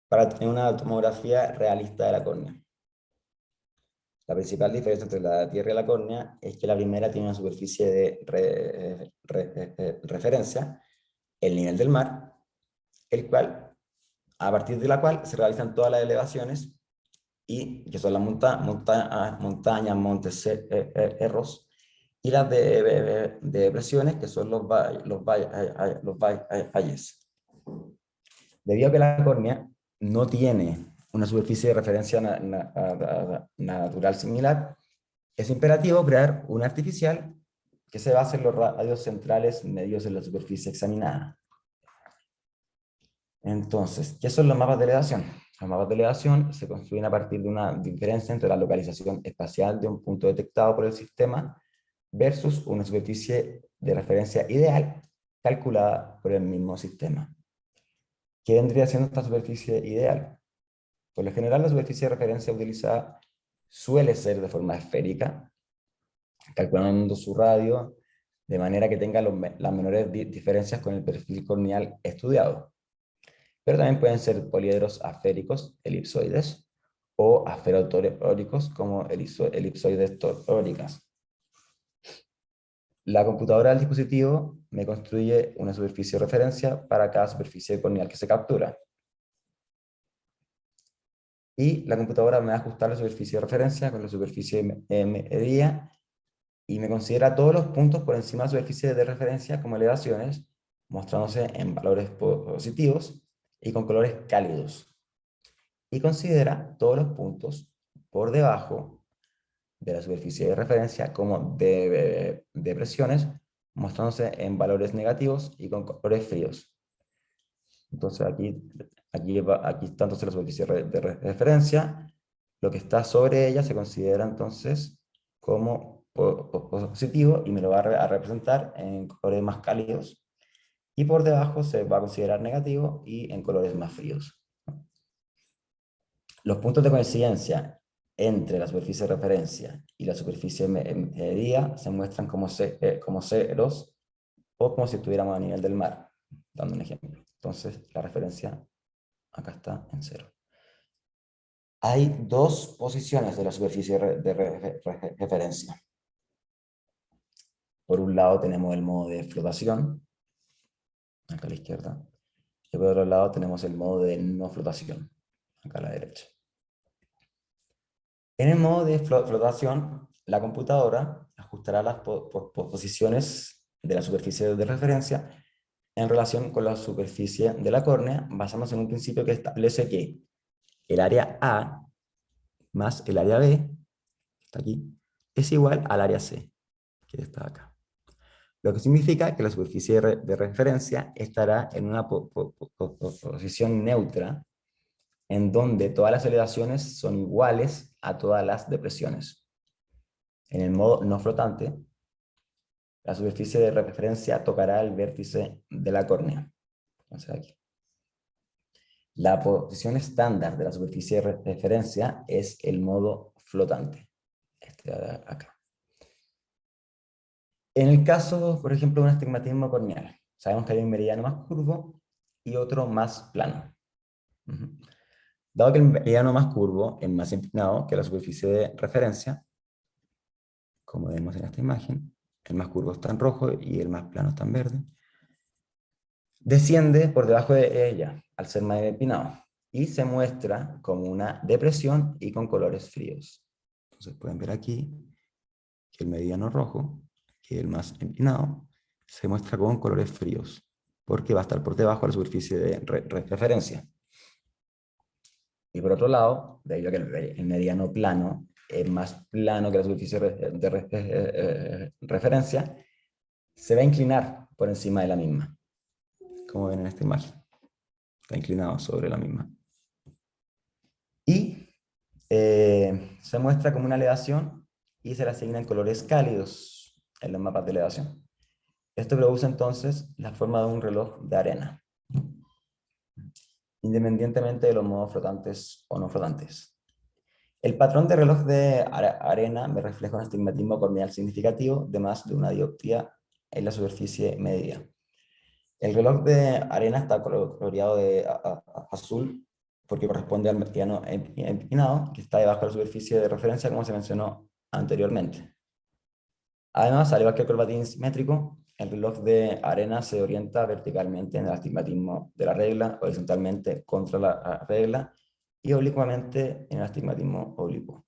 para tener una tomografía realista de la córnea. La principal diferencia entre la Tierra y la córnea es que la primera tiene una superficie de referencia, el nivel del mar, a partir de la cual se realizan todas las elevaciones, y que son las montañas, montes, cerros, y las de depresiones, que son los valles. Debido a que la córnea no tiene una superficie de referencia natural similar, es imperativo crear una artificial que se base en los radios centrales medios en la superficie examinada. Entonces, ¿qué son los mapas de elevación? Los mapas de elevación se construyen a partir de una diferencia entre la localización espacial de un punto detectado por el sistema versus una superficie de referencia ideal calculada por el mismo sistema. ¿Qué vendría siendo esta superficie ideal? Por lo general, la superficie de referencia utilizada suele ser de forma esférica, calculando su radio de manera que tenga las menores diferencias con el perfil corneal estudiado. Pero también pueden ser poliedros asféricos, elipsoides, o asferotóricos como elipsoides tóricas. La computadora del dispositivo me construye una superficie de referencia para cada superficie corneal que se captura. Y la computadora me va a ajustar la superficie de referencia con la superficie medida y me considera todos los puntos por encima de la superficie de referencia como elevaciones, mostrándose en valores positivos y con colores cálidos. Y considera todos los puntos por debajo de la superficie de referencia como depresiones, mostrándose en valores negativos y con colores fríos. Entonces aquí está entonces la superficie de referencia. Lo que está sobre ella se considera entonces como positivo y me lo va a representar en colores más cálidos. Y por debajo se va a considerar negativo y en colores más fríos. Los puntos de coincidencia entre la superficie de referencia y la superficie medida se muestran como ceros o como si estuviéramos a nivel del mar, dando un ejemplo. Entonces la referencia acá está en 0. Hay dos posiciones de la superficie de referencia. Por un lado tenemos el modo de flotación, acá a la izquierda, y por otro lado tenemos el modo de no flotación, acá a la derecha. En el modo de flotación, la computadora ajustará las posiciones de la superficie de referencia en relación con la superficie de la córnea, basándose en un principio que establece que el área A más el área B, que está aquí, es igual al área C, que está acá. Lo que significa que la superficie de referencia estará en una posición neutra, en donde todas las elevaciones son iguales a todas las depresiones. En el modo no flotante, la superficie de referencia tocará el vértice de la córnea. Entonces aquí. La posición estándar de la superficie de referencia es el modo flotante. Este de acá. En el caso, por ejemplo, de un astigmatismo corneal, sabemos que hay un meridiano más curvo y otro más plano. Dado que el meridiano más curvo es más inclinado que la superficie de referencia, como vemos en esta imagen, el más curvo está en rojo y el más plano está en verde, desciende por debajo de ella, al ser más empinado, y se muestra como una depresión y con colores fríos. Entonces pueden ver aquí que el mediano rojo, que es el más empinado, se muestra con colores fríos, porque va a estar por debajo de la superficie de referencia. Y por otro lado, debido a que el mediano plano es más plano que la superficie de referencia, se va a inclinar por encima de la misma, como ven en esta imagen. Está inclinado sobre la misma. Y se muestra como una elevación y se le asignan colores cálidos en los mapas de elevación. Esto produce entonces la forma de un reloj de arena, independientemente de los modos flotantes o no flotantes. El patrón de reloj de arena me refleja un astigmatismo corneal significativo de más de una dioptría en la superficie medida. El reloj de arena está coloreado de azul porque corresponde al meridiano empinado que está debajo de la superficie de referencia, como se mencionó anteriormente. Además, al igual que el corbatín simétrico, el reloj de arena se orienta verticalmente en el astigmatismo de la regla, horizontalmente contra la regla y oblicuamente en el astigmatismo oblicuo.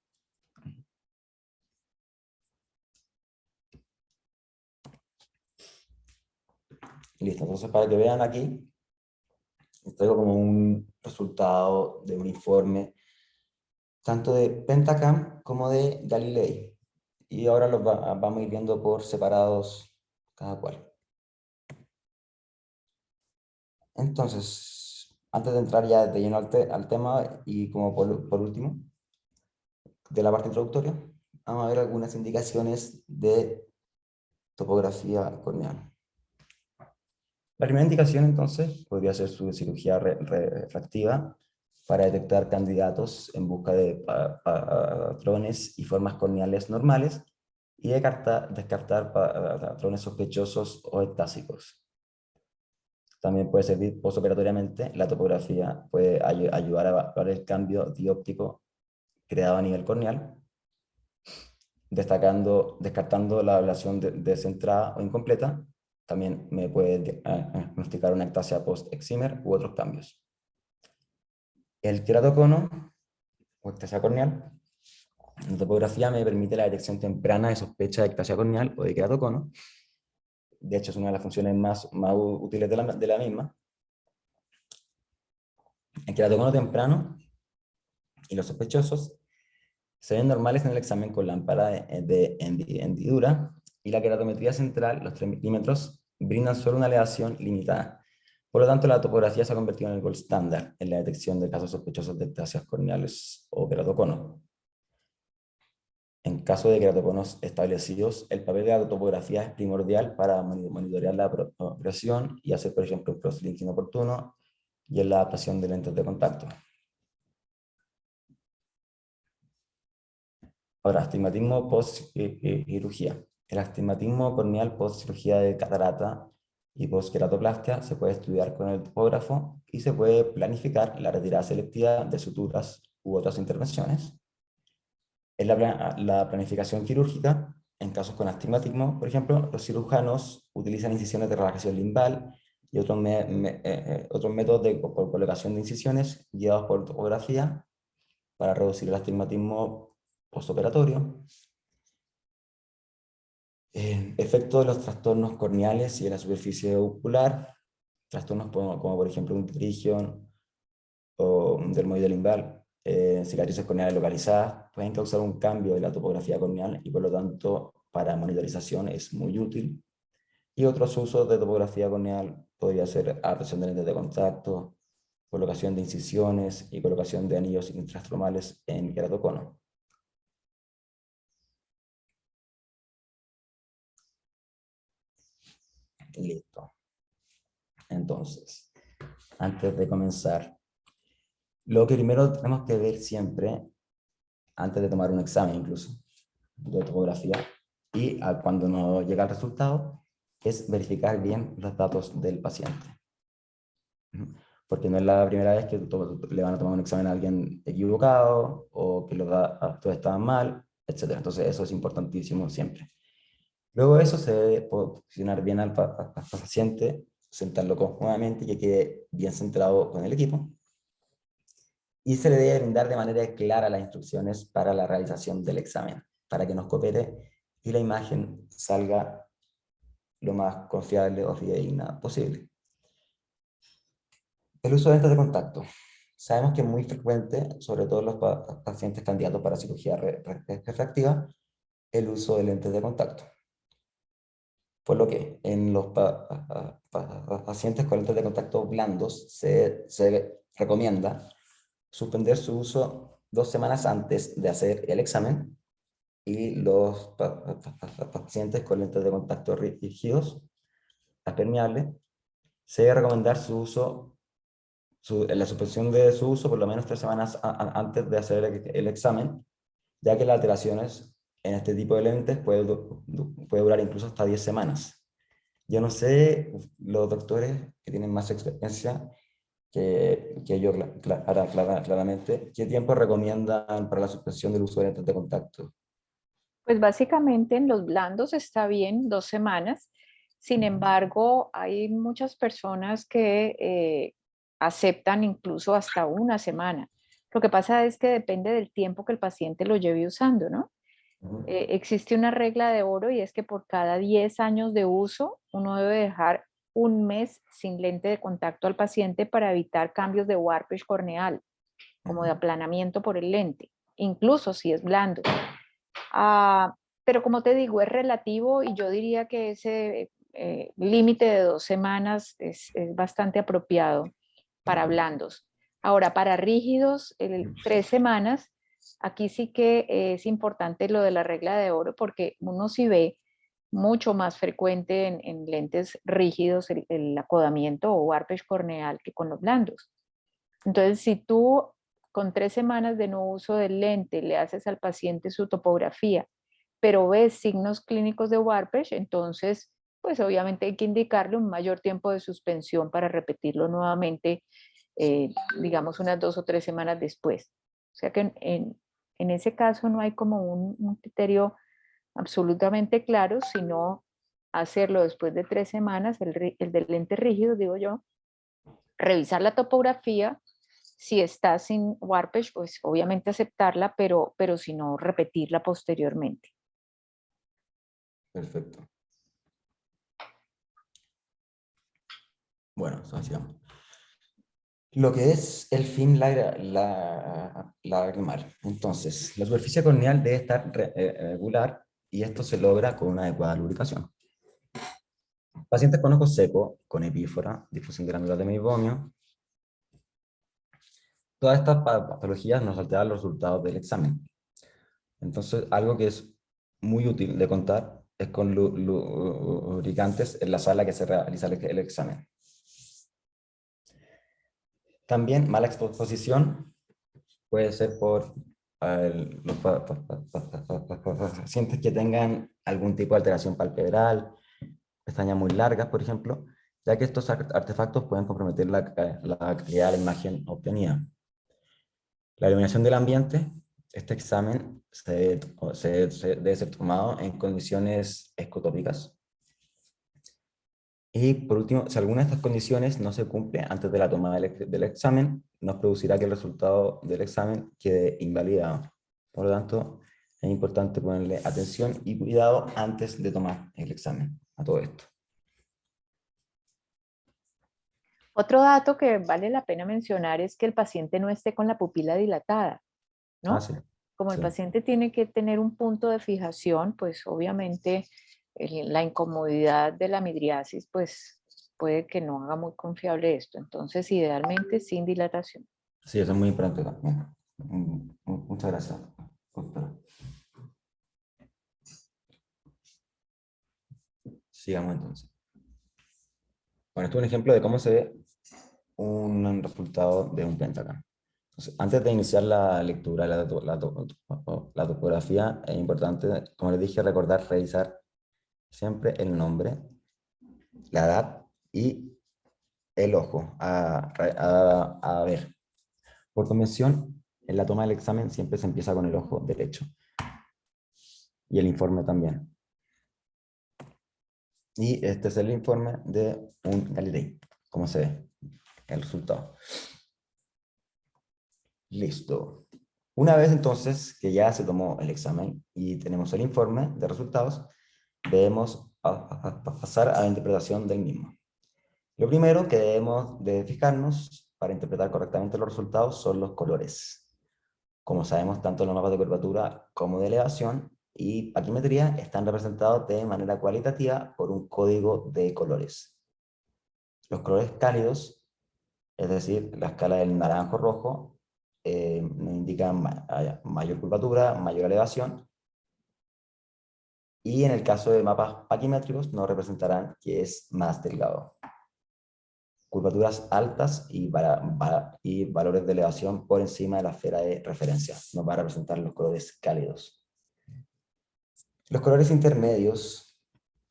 Listo, entonces para que vean aquí, traigo como un resultado de un informe tanto de Pentacam como de Galilei. Y ahora los vamos a ir viendo por separados cada cual. Entonces, antes de entrar ya de lleno al tema y como por último, de la parte introductoria, vamos a ver algunas indicaciones de topografía corneal. La primera indicación, entonces, podría ser su cirugía refractiva para detectar candidatos en busca de patrones y formas corneales normales y descartar patrones sospechosos o ectásicos. También puede servir postoperatoriamente. La topografía puede ayudar a evaluar el cambio dióptico creado a nivel corneal, descartando la ablación descentrada o incompleta. También me puede diagnosticar una ectasia post-excimer u otros cambios. El queratocono o ectasia corneal, la topografía me permite la detección temprana de sospecha de ectasia corneal o de queratocono. De hecho, es una de las funciones más útiles de la misma. El queratocono temprano y los sospechosos se ven normales en el examen con lámpara de hendidura, y la queratometría central, los 3 milímetros, brindan solo una aleación limitada. Por lo tanto, la topografía se ha convertido en el gold estándar en la detección de casos sospechosos de ectasias corneales o queratocono. En caso de queratoconos establecidos, el papel de la topografía es primordial para monitorear la progresión y hacer, por ejemplo, un cross-linking oportuno y en la adaptación de lentes de contacto. Ahora, astigmatismo post-cirugía. El astigmatismo corneal post-cirugía de catarata y post-queratoplastia se puede estudiar con el topógrafo y se puede planificar la retirada selectiva de suturas u otras intervenciones. En la planificación quirúrgica, en casos con astigmatismo, por ejemplo, los cirujanos utilizan incisiones de relajación limbal y otros métodos de colocación de incisiones guiados por topografía para reducir el astigmatismo postoperatorio. Efecto de los trastornos corneales y de la superficie ocular, trastornos como por ejemplo un pterygium o un dermoide limbal, cicatrices corneales localizadas, pueden causar un cambio de la topografía corneal y por lo tanto para monitorización es muy útil. Y otros usos de topografía corneal podría ser adaptación de lentes de contacto, colocación de incisiones y colocación de anillos intrastromales en queratocono. Listo. Entonces, antes de comenzar, lo que primero tenemos que ver siempre, antes de tomar un examen incluso, de topografía, y cuando nos llega el resultado, es verificar bien los datos del paciente. Porque no es la primera vez que le van a tomar un examen a alguien equivocado, o que los datos estaban mal, etc. Entonces eso es importantísimo siempre. Luego de eso se debe posicionar bien al paciente, sentarlo cómodamente y que quede bien centrado con el equipo. Y se le debe brindar de manera clara las instrucciones para la realización del examen, para que nos coopere y la imagen salga lo más confiable o fidedigna posible. El uso de lentes de contacto. Sabemos que es muy frecuente, sobre todo en los pacientes candidatos para cirugía refractiva, el uso de lentes de contacto. Por lo que en los pacientes con lentes de contacto blandos se recomienda suspender su uso 2 semanas antes de hacer el examen, y los pacientes con lentes de contacto rígidos, las permeables, se debe recomendar su uso, la suspensión de su uso por lo menos 3 semanas antes de hacer el examen, ya que las alteraciones en este tipo de lentes puede durar incluso hasta 10 semanas. Yo no sé, los doctores que tienen más experiencia que yo claramente, ¿qué tiempo recomiendan para la suspensión del uso de lentes de contacto? Pues básicamente en los blandos está bien 2 semanas. Sin embargo, hay muchas personas que aceptan incluso hasta 1 semana. Lo que pasa es que depende del tiempo que el paciente lo lleve usando, ¿no? Existe una regla de oro, y es que por cada 10 años de uso, uno debe dejar 1 mes sin lente de contacto al paciente para evitar cambios de warpage corneal, como de aplanamiento por el lente, incluso si es blando. Pero como te digo, es relativo, y yo diría que ese límite de 2 semanas es bastante apropiado para blandos. Ahora, para rígidos, 3 semanas, aquí sí que es importante lo de la regla de oro, porque uno sí ve mucho más frecuente en lentes rígidos el acodamiento o warpage corneal que con los blandos. Entonces, si tú con 3 semanas de no uso del lente le haces al paciente su topografía, pero ves signos clínicos de warpage, entonces, pues obviamente hay que indicarle un mayor tiempo de suspensión para repetirlo nuevamente, digamos unas 2 o 3 semanas después. O sea que en ese caso no hay como un criterio absolutamente claro, sino hacerlo después de 3 semanas, el del lente rígido, digo yo, revisar la topografía. Si está sin warpage, pues obviamente aceptarla, pero si no, repetirla posteriormente. Perfecto. Bueno, eso sigamos. Lo que es el film lagrimal. Entonces, la superficie corneal debe estar regular y esto se logra con una adecuada lubricación. Pacientes con ojos secos, con epífora, difusión granular de meiomio, todas estas patologías nos alteran los resultados del examen. Entonces, algo que es muy útil de contar es con lubricantes en la sala que se realiza el examen. También mala exposición puede ser por los pacientes que tengan algún tipo de alteración palpebral, pestañas muy largas, por ejemplo, ya que estos artefactos pueden comprometer la calidad de la imagen obtenida. La iluminación del ambiente, este examen debe ser tomado en condiciones escotópicas. Y por último, si alguna de estas condiciones no se cumple antes de la toma del examen, nos producirá que el resultado del examen quede invalidado. Por lo tanto, es importante ponerle atención y cuidado antes de tomar el examen a todo esto. Otro dato que vale la pena mencionar es que el paciente no esté con la pupila dilatada, ¿no? Sí, Como el sí. paciente tiene que tener un punto de fijación, pues obviamente la incomodidad de la midriasis, pues puede que no haga muy confiable esto. Entonces, idealmente sin dilatación. Sí, eso es muy importante también. Muchas gracias, doctora. Sigamos entonces. Bueno, esto es un ejemplo de cómo se ve un resultado de un pentacam. Entonces, antes de iniciar la lectura, la topografía, es importante, como les dije, recordar, revisar siempre el nombre, la edad y el ojo a ver. Por convención, en la toma del examen siempre se empieza con el ojo derecho. Y el informe también. Y este es el informe de un Galilei, como se ve el resultado. Listo. Una vez entonces que ya se tomó el examen y tenemos el informe de resultados, debemos pasar a la interpretación del mismo. Lo primero que debemos de fijarnos para interpretar correctamente los resultados son los colores. Como sabemos, tanto los mapas de curvatura como de elevación y paquimetría están representados de manera cualitativa por un código de colores. Los colores cálidos, es decir, la escala del naranjo-rojo, nos indican mayor curvatura, mayor elevación, y en el caso de mapas paquimétricos nos representarán que es más delgado. Curvaturas altas y valores de elevación por encima de la esfera de referencia nos va a representar los colores cálidos. Los colores intermedios,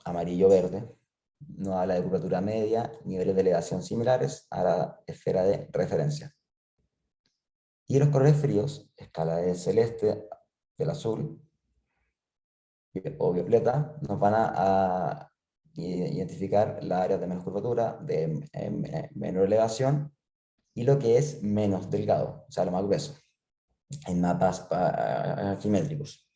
amarillo-verde, nos habla de curvatura media, niveles de elevación similares a la esfera de referencia. Y los colores fríos, escala de celeste, del azul o violeta, nos van a identificar las áreas de menos curvatura, de menor elevación, y lo que es menos delgado, o sea, lo más grueso, en mapas asimétricos.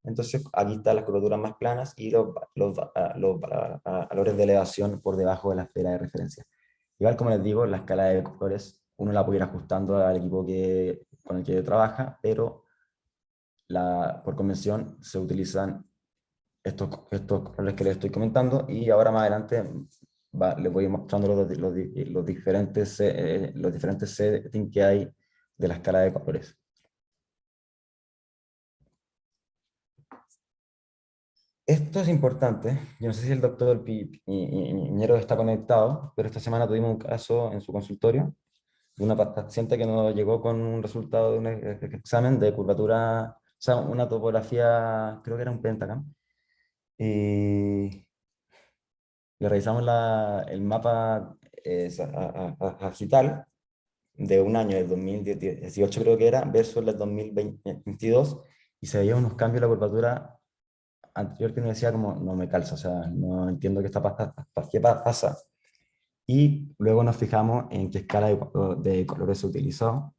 Entonces, aquí están las curvaturas más planas y los valores de elevación por debajo de la esfera de referencia. Igual, como les digo, la escala de colores uno la puede ir ajustando al equipo con el que trabaja, pero por convención se utilizan estos colores que les estoy comentando, y ahora más adelante les voy mostrando los diferentes settings que hay de la escala de colores. Esto es importante, yo no sé si el doctor Piñero está conectado, pero esta semana tuvimos un caso en su consultorio de una paciente que nos llegó con un resultado de un examen de curvatura, o sea, una topografía, creo que era un pentacam, y le revisamos el mapa agital de un año, del 2018 creo que era, versus el 2022, y se veía unos cambios en la curvatura anterior que me decía como, no me calza, o sea, no entiendo qué pasa. Y luego nos fijamos en qué escala de colores se utilizó,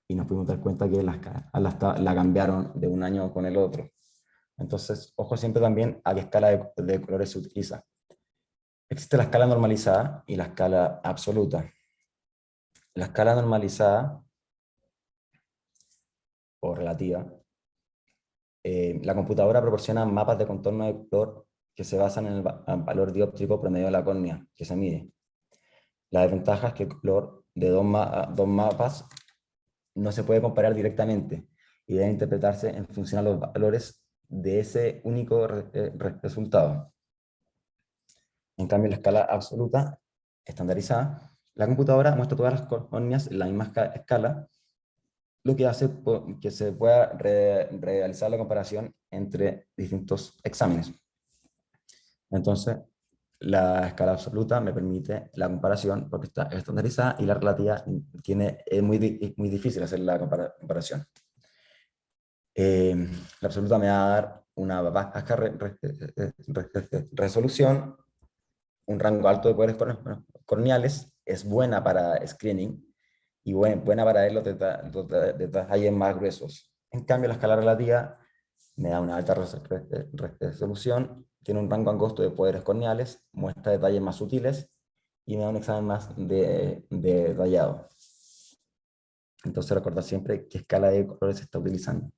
y nos pudimos dar cuenta que la cambiaron de un año con el otro. Entonces, ojo siempre también a qué escala de colores se utiliza. Existe la escala normalizada y la escala absoluta. La escala normalizada, o relativa, la computadora proporciona mapas de contorno de color que se basan en el valor dióptrico promedio de la córnea que se mide. La desventaja es que el color de dos mapas no se puede comparar directamente y debe interpretarse en función a los valores de ese único resultado. En cambio, en la escala absoluta, estandarizada, la computadora muestra todas las córneas en la misma escala, lo que hace que se pueda realizar la comparación entre distintos exámenes. Entonces, la escala absoluta me permite la comparación porque está estandarizada, y la relativa es muy difícil hacer la comparación. La absoluta me va a dar una baja resolución, un rango alto de poderes corneales, es buena para screening y buena para ver los detalles más gruesos. En cambio, la escala relativa me da una alta resolución, tiene un rango angosto de poderes corneales, muestra detalles más sutiles y me da un examen más detallado. Entonces, recordar siempre qué escala de colores se está utilizando.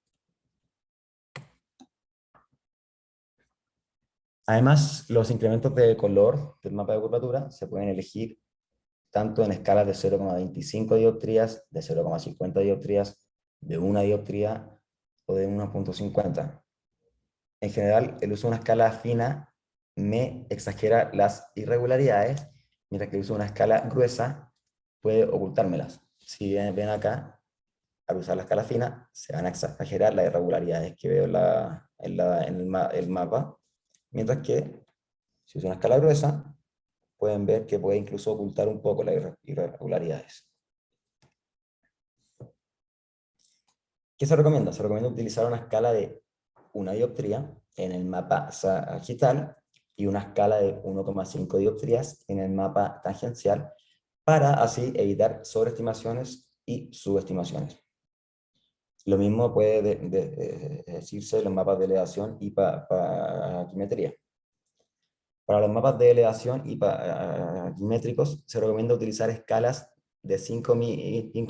Además, los incrementos de color del mapa de curvatura se pueden elegir tanto en escalas de 0,25 dioptrías, de 0,50 dioptrías, de 1 dioptría o de 1,50. En general, el uso de una escala fina me exagera las irregularidades, mientras que el uso de una escala gruesa puede ocultármelas. Si ven acá, al usar la escala fina, se van a exagerar las irregularidades que veo en el mapa, mientras que si uso una escala gruesa, pueden ver que puede incluso ocultar un poco las irregularidades. ¿Qué se recomienda? Se recomienda utilizar una escala de 1 dioptría en el mapa sagital y una escala de 1,5 dioptrías en el mapa tangencial, para así evitar sobreestimaciones y subestimaciones. Lo mismo puede decirse de los mapas de elevación y paquimetría. Para los mapas de elevación y paquimétricos se recomienda utilizar escalas de 5 micras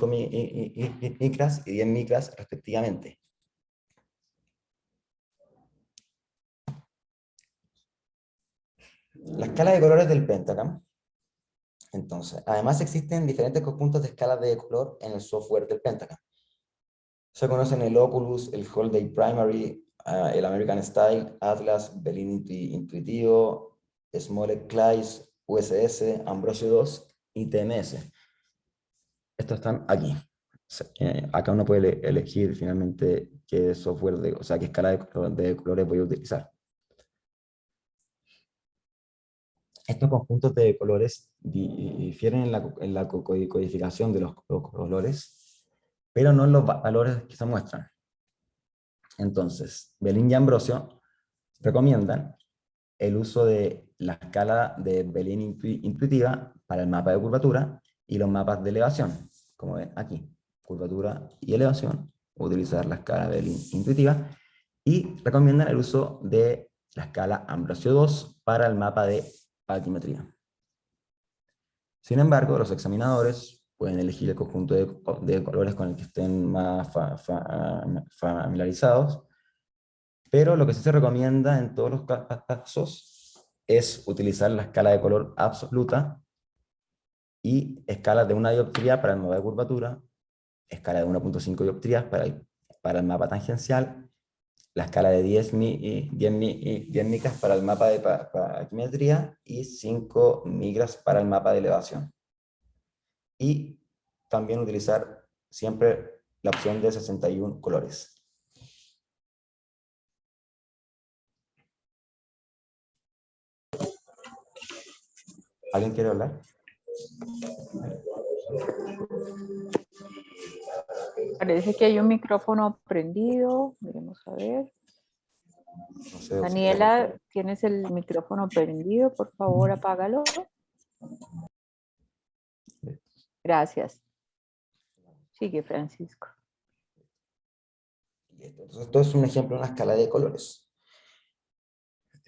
y 10 micras respectivamente. La escala de colores del Pentacam. Entonces, además existen diferentes conjuntos de escalas de color en el software del Pentacam. Se conocen el Oculus, el Holiday Primary, el American Style, Atlas, Bellini Intuitivo, Smollett Clays, USS, Ambrosio 2 y TMS. Estos están aquí. Acá uno puede elegir finalmente qué software, o sea, qué escala de colores voy a utilizar. Estos conjuntos de colores difieren en la codificación de los colores, pero no en los valores que se muestran. Entonces, Bellini y Ambrosio recomiendan el uso de la escala de Bellini intuitiva para el mapa de curvatura y los mapas de elevación, como ven aquí, curvatura y elevación, utilizar la escala Bellini intuitiva, y recomiendan el uso de la escala Ambrosio 2 para el mapa de altimetría. Sin embargo, los examinadores pueden elegir el conjunto de colores con el que estén más familiarizados, pero lo que sí se recomienda en todos los casos es utilizar la escala de color absoluta y escalas de 1 dioptría para el mapa de curvatura, escala de 1.5 dioptrías para el mapa tangencial, la escala de 10 micras para el mapa de paquimetría y 5 micras para el mapa de elevación. Y también utilizar siempre la opción de 61 colores. ¿Alguien quiere hablar? Parece que hay un micrófono prendido. Veremos a ver. No sé, Daniela, tienes el micrófono prendido. Por favor, apágalo. Gracias. Sigue, Francisco. Entonces, esto es un ejemplo de una escala de colores.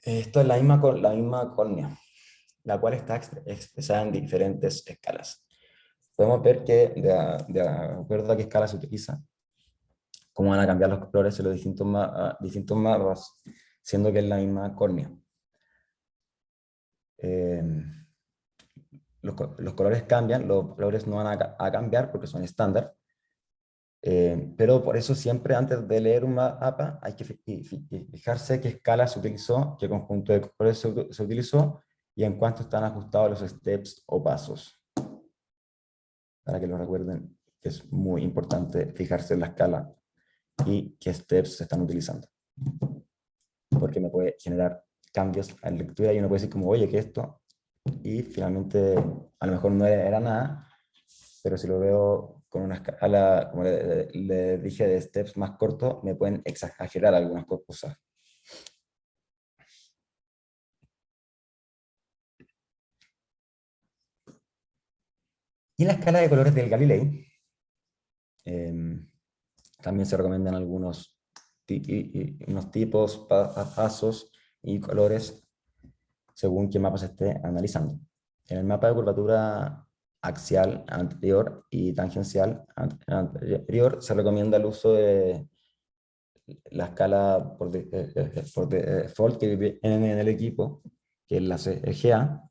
Esto es la misma córnea, la cual está expresada en diferentes escalas. Podemos ver que de acuerdo a qué escala se utiliza, cómo van a cambiar los colores en los distintos mapas, siendo que es la misma córnea. Los colores cambian, los colores no van a cambiar porque son estándar, pero por eso siempre antes de leer un mapa hay que fijarse qué escala se utilizó, qué conjunto de colores se utilizó y en cuánto están ajustados los steps o pasos. Para que lo recuerden, que es muy importante fijarse en la escala y qué steps se están utilizando. Porque me puede generar cambios en lectura y uno puede decir como, oye, ¿qué es esto? Y finalmente a lo mejor no era nada, pero si lo veo con una escala, como le dije, de steps más corto, me pueden exagerar algunas cosas. Y la escala de colores del Galilei, también se recomiendan algunos unos tipos, pasos y colores según qué mapa se esté analizando. En el mapa de curvatura axial anterior y tangencial anterior se recomienda el uso de la escala por default que viene en el equipo, que es la CGA.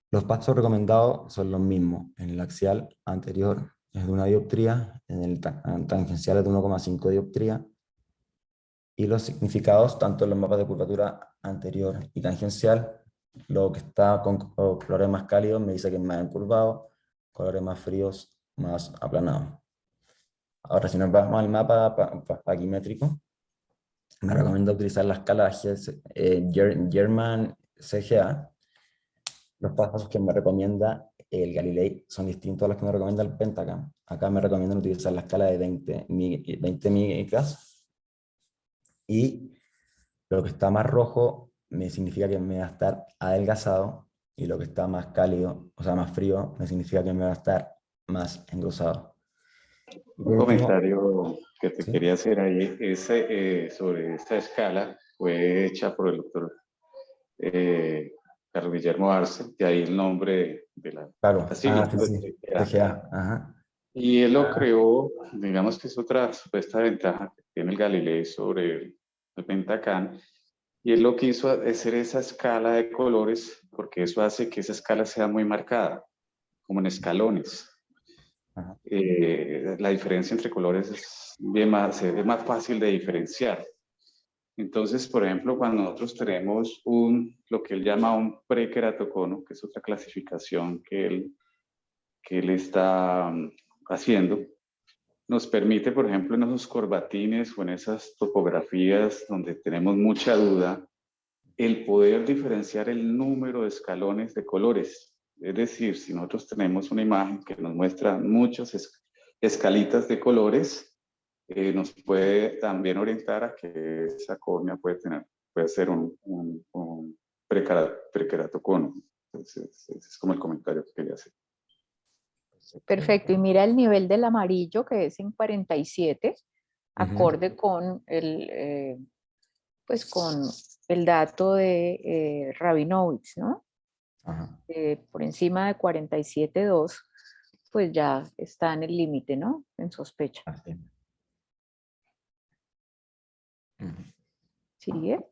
Los pasos recomendados son los mismos. En el axial anterior es de 1 dioptría, en el tangencial es de 1,5 dioptría, y los significados, tanto en los mapas de curvatura anterior y tangencial, lo que está con colores más cálidos me dice que es más encurvado, colores más fríos, más aplanado. Ahora, si nos vamos al mapa paquimétrico, me recomiendo utilizar la escala German CGA. Los pasos que me recomienda el Galilei son distintos a los que me recomienda el Pentacam. Acá me recomiendan utilizar la escala de 20 micras. Y lo que está más rojo me significa que me va a estar adelgazado, y lo que está más cálido, o sea, más frío, me significa que me va a estar más engrosado. Un comentario que te ¿sí? quería hacer ahí sobre esta escala fue hecha por el doctor Carlos Guillermo Arce, de ahí el nombre de la Claro, sigla. sí, Pues, sí, TGA, ajá. y él lo creó, digamos que es otra supuesta ventaja que tiene el Galilei sobre el Pentacam, y él lo quiso hacer esa escala de colores porque eso hace que esa escala sea muy marcada, como en escalones. Ajá. La diferencia entre colores es más fácil de diferenciar. Entonces, por ejemplo, cuando nosotros tenemos lo que él llama un prequeratocono, que es otra clasificación que él está haciendo, nos permite, por ejemplo, en esos corbatines o en esas topografías donde tenemos mucha duda, el poder diferenciar el número de escalones de colores. Es decir, si nosotros tenemos una imagen que nos muestra muchas escalitas de colores, nos puede también orientar a que esa córnea puede ser un prequeratocono. Entonces, ese es como el comentario que quería hacer. Perfecto. Y mira el nivel del amarillo, que es en 47, acorde con pues con el dato de Rabinowitz, ¿no? Ajá. Por encima de 47,2, pues ya está en el límite, ¿no? En sospecha. Así. ¿Sigue?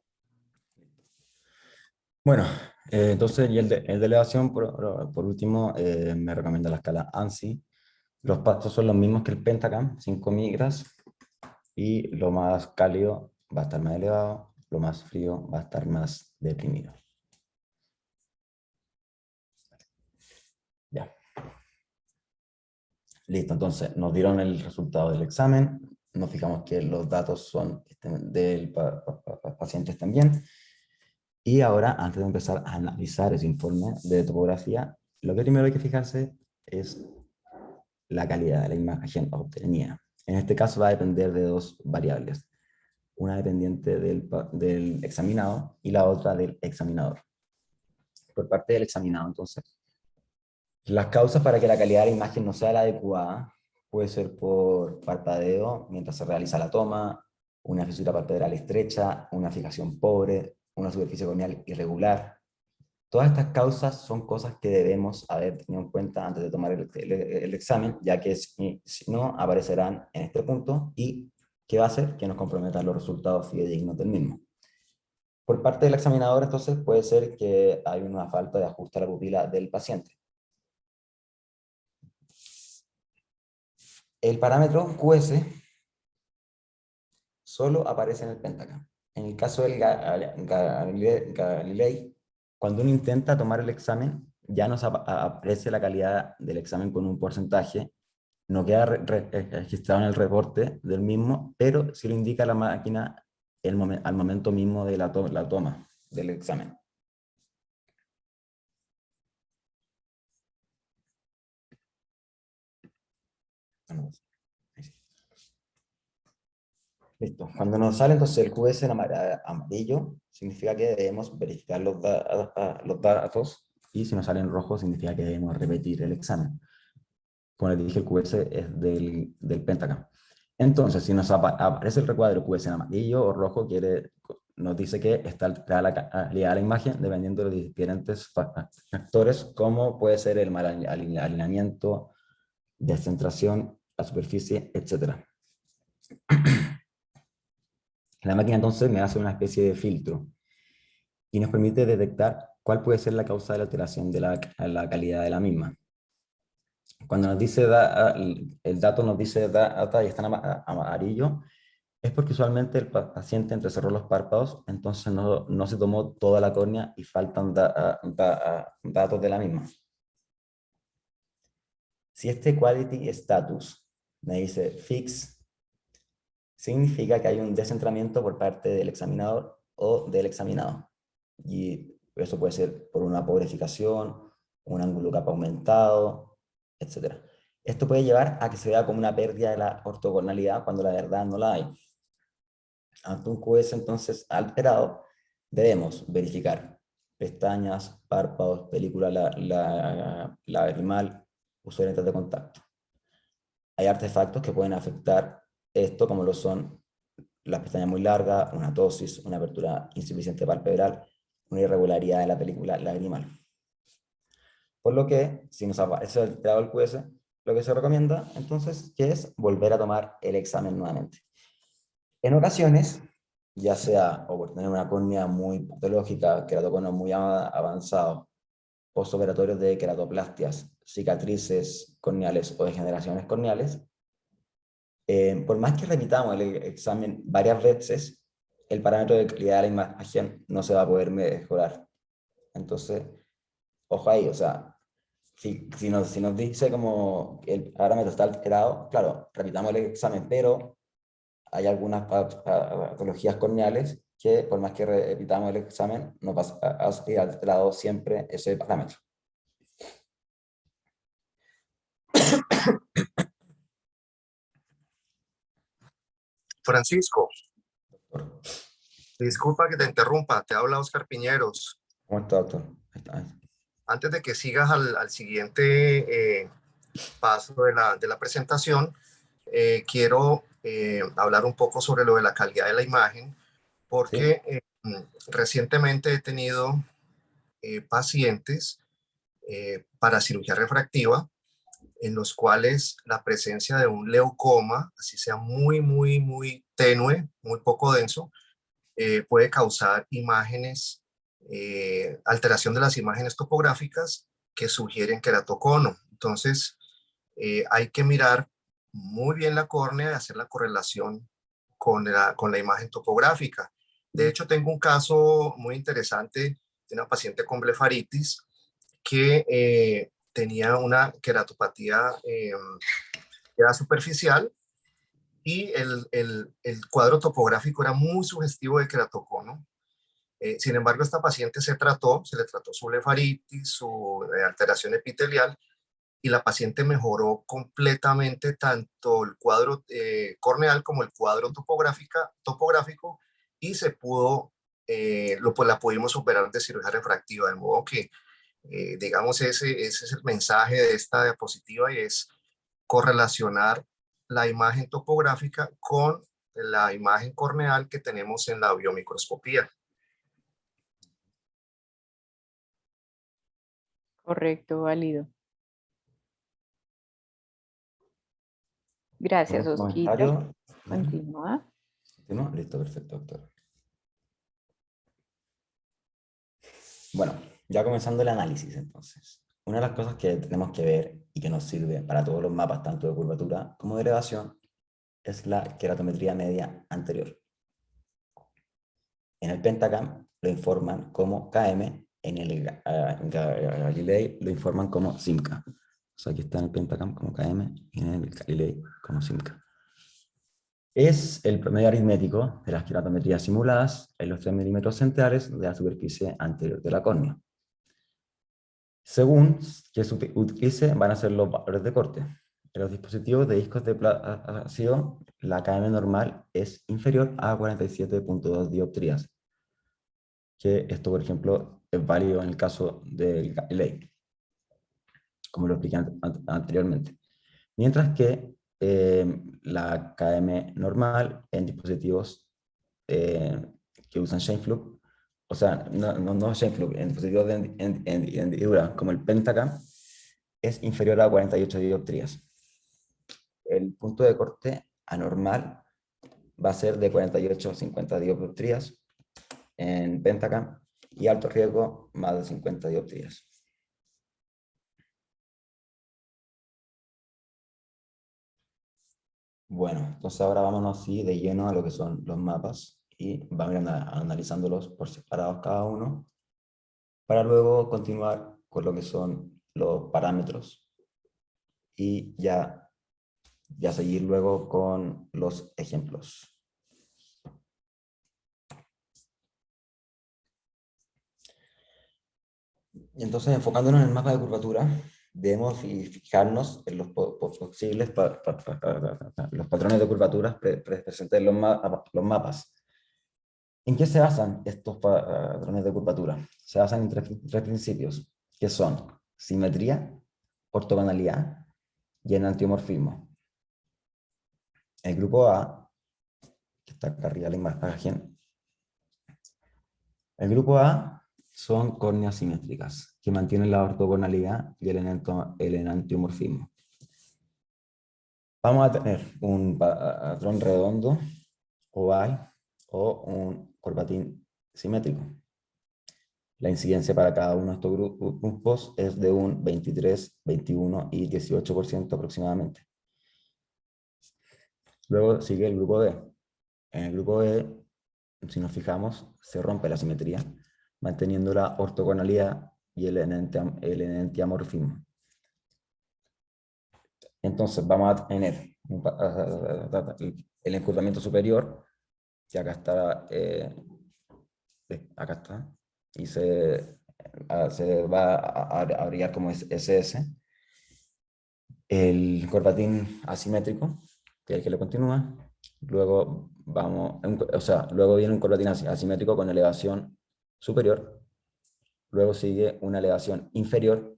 Bueno, entonces, y el de elevación, por último, me recomienda la escala ANSI. Los pasos son los mismos que el Pentacam, 5 micras, y lo más cálido va a estar más elevado, lo más frío va a estar más deprimido. Ya. Listo, entonces nos dieron el resultado del examen, nos fijamos que los datos son del paciente están bien, y ahora, antes de empezar a analizar ese informe de topografía, lo que primero hay que fijarse es la calidad de la imagen obtenida. En este caso va a depender de dos variables, una dependiente del examinado y la otra del examinador. Por parte del examinado, entonces, las causas para que la calidad de la imagen no sea la adecuada puede ser por parpadeo mientras se realiza la toma, una fisura palpebral estrecha, una fijación pobre, una superficie corneal irregular. Todas estas causas son cosas que debemos haber tenido en cuenta antes de tomar el examen, ya que si no, aparecerán en este punto y ¿qué va a hacer? Que nos comprometan los resultados fidedignos del mismo. Por parte del examinador, entonces, puede ser que hay una falta de ajuste a la pupila del paciente. El parámetro QS solo aparece en el Pentacam. En el caso del Galilei, cuando uno intenta tomar el examen, ya nos aparece la calidad del examen con un porcentaje, no queda registrado en el reporte del mismo, pero sí lo indica la máquina al momento mismo de la toma del examen. Listo. Cuando nos sale entonces el QS en amarillo, significa que debemos verificar los datos, y si nos sale en rojo, significa que debemos repetir el examen. Como les dije, el QS es del Pentacam. Entonces, si nos aparece el recuadro QS en amarillo o rojo, nos dice que está alterada la calidad de la imagen dependiendo de los diferentes factores, como puede ser el mal alineamiento, descentración, la superficie, etc. La máquina entonces me hace una especie de filtro y nos permite detectar cuál puede ser la causa de la alteración de la calidad de la misma. Cuando nos dice el dato nos dice data y está en amarillo, es porque usualmente el paciente entrecerró los párpados, entonces no se tomó toda la córnea y faltan datos de la misma. Si este quality status me dice fix, significa que hay un descentramiento por parte del examinador o del examinado. Y eso puede ser por una pobre fijación, un ángulo capa aumentado, etc. Esto puede llevar a que se vea como una pérdida de la ortogonalidad cuando la verdad no la hay. Ante un QS entonces alterado, debemos verificar pestañas, párpados, película lagrimal, uso de lentes de contacto. Hay artefactos que pueden afectar esto, como lo son las pestañas muy largas, una ptosis, una apertura insuficiente palpebral, una irregularidad en la película lagrimal. Por lo que, si nos aparece alterado el QS, lo que se recomienda entonces que es volver a tomar el examen nuevamente. En ocasiones, ya sea o por tener una córnea muy patológica, queratocono muy avanzado, postoperatorios de queratoplastias, cicatrices corneales o degeneraciones corneales, por más que repitamos el examen varias veces, el parámetro de calidad de la imagen no se va a poder mejorar. Entonces, ojo ahí, o sea, si nos dice como que el parámetro está alterado, claro, repitamos el examen, pero hay algunas patologías corneales que por más que repitamos el examen, no pasa a salir alterado siempre ese parámetro. Francisco, disculpa que te interrumpa, te habla Oscar Piñeros. ¿Cómo está, doctor? Ahí está. Antes de que sigas al siguiente paso de la presentación, quiero hablar un poco sobre lo de la calidad de la imagen, porque recientemente he tenido pacientes para cirugía refractiva en los cuales la presencia de un leucoma, así sea muy tenue, muy poco denso, puede causar imágenes alteración de las imágenes topográficas que sugieren queratocono. Entonces, hay que mirar muy bien la córnea y hacer la correlación con la imagen topográfica. De hecho, tengo un caso muy interesante de una paciente con blefaritis que tenía una queratopatía superficial y el cuadro topográfico era muy sugestivo de queratocono. Sin embargo, esta paciente se le trató su blefaritis, su alteración epitelial, y la paciente mejoró completamente tanto el cuadro corneal como el cuadro topográfico, y se pudo, la pudimos operar de cirugía refractiva, de modo que, digamos, ese es el mensaje de esta diapositiva, y es correlacionar la imagen topográfica con la imagen corneal que tenemos en la biomicroscopía. Correcto, válido. Gracias, ¿Algún Osquita. comentario? Continúa. ¿No? Listo, perfecto, doctor. Bueno, ya comenzando el análisis entonces. Una de las cosas que tenemos que ver y que nos sirve para todos los mapas, tanto de curvatura como de elevación, es la queratometría media anterior. En el Pentacam lo informan como KM, en el Galilei lo informan como Simca. O sea, aquí está en el Pentacam como KM y en el Galilei como Simca. Es el promedio aritmético de las queratometrías simuladas en los 3 milímetros centrales de la superficie anterior de la córnea. Según que se utilice, van a ser los valores de corte. En los dispositivos de discos de ácido, la KM normal es inferior a 47.2 dioptrías. Que esto, por ejemplo, es válido en el caso del Galilei, como lo expliqué anteriormente. Mientras que la KM normal en dispositivos que usan Scheimpflug, o sea, no Scheimpflug, en dispositivos de hendidura como el Pentacam, es inferior a 48 dioptrías. El punto de corte anormal va a ser de 48 a 50 dioptrías en Pentacam, y alto riesgo más de 50 dioptrías. Bueno, entonces ahora vámonos así de lleno a lo que son los mapas y vamos analizándolos por separados cada uno para luego continuar con lo que son los parámetros y ya seguir luego con los ejemplos. Entonces, enfocándonos en el mapa de curvatura, debemos fijarnos en los posibles los patrones de curvaturas presentes en los mapas. ¿En qué se basan estos patrones de curvatura? Se basan en tres principios, que son simetría, ortogonalidad y enantiomorfismo. El grupo A, que está acá arriba la imagen, el grupo A son córneas simétricas, que mantienen la ortogonalidad y el enantiomorfismo. Vamos a tener un patrón redondo, oval, o un corbatín simétrico. La incidencia para cada uno de estos grupos es de un 23, 21 y 18% aproximadamente. Luego sigue el grupo B. En el grupo B, si nos fijamos, se rompe la simetría, manteniendo la ortogonalidad y el enantiomorfismo. Entonces vamos a tener el encurvamiento superior, que acá está, y se va a brillar como SS. El corbatín asimétrico, que es el que le continúa. Luego luego viene un corbatín asimétrico con elevación superior. Luego sigue una elevación inferior.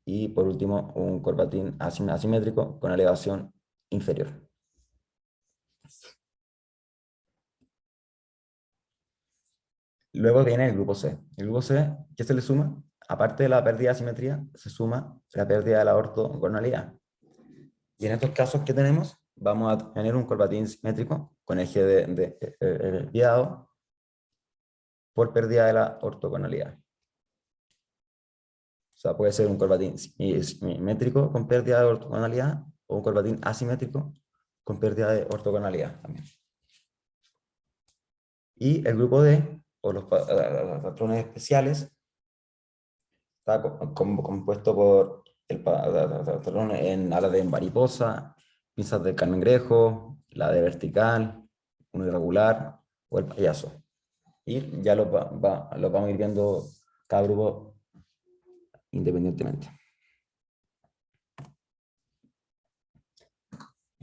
Y por último, un corbatín asimétrico con elevación inferior. Luego viene el grupo C. El grupo C, ¿qué se le suma? Aparte de la pérdida de asimetría, se suma la pérdida de la ortogonalidad. Y en estos casos que tenemos, vamos a tener un corbatín simétrico con eje desviado, por pérdida de la ortogonalidad. O sea, puede ser un corbatín simétrico con pérdida de ortogonalidad o un corbatín asimétrico con pérdida de ortogonalidad también. Y el grupo D, o los patrones especiales, está compuesto por el patrón en ala de mariposa, pinzas de cangrejo, la de vertical, uno irregular o el payaso. Y ya lo vamos a ir viendo cada grupo independientemente.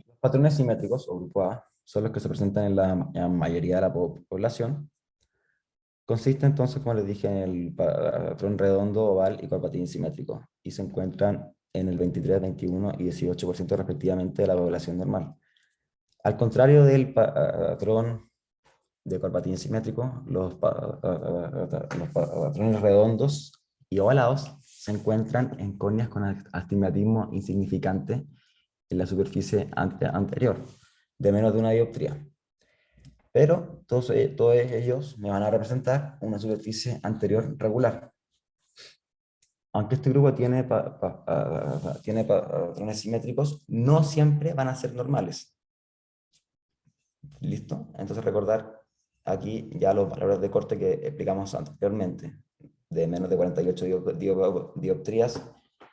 Los patrones simétricos, o grupo A, son los que se presentan en la mayoría de la población. Consiste entonces, como les dije, en el patrón redondo, oval y corbatín simétrico, y se encuentran en el 23, 21 y 18% respectivamente de la población normal. Al contrario del patrón de corbatín simétrico, los patrones redondos y ovalados se encuentran en córneas con astigmatismo insignificante en la superficie anterior, de menos de una dioptría. Pero todos ellos me van a representar una superficie anterior regular. Aunque este grupo tiene patrones simétricos, no siempre van a ser normales. ¿Listo? Entonces recordar aquí ya los valores de corte que explicamos anteriormente, de menos de 48 dioptrías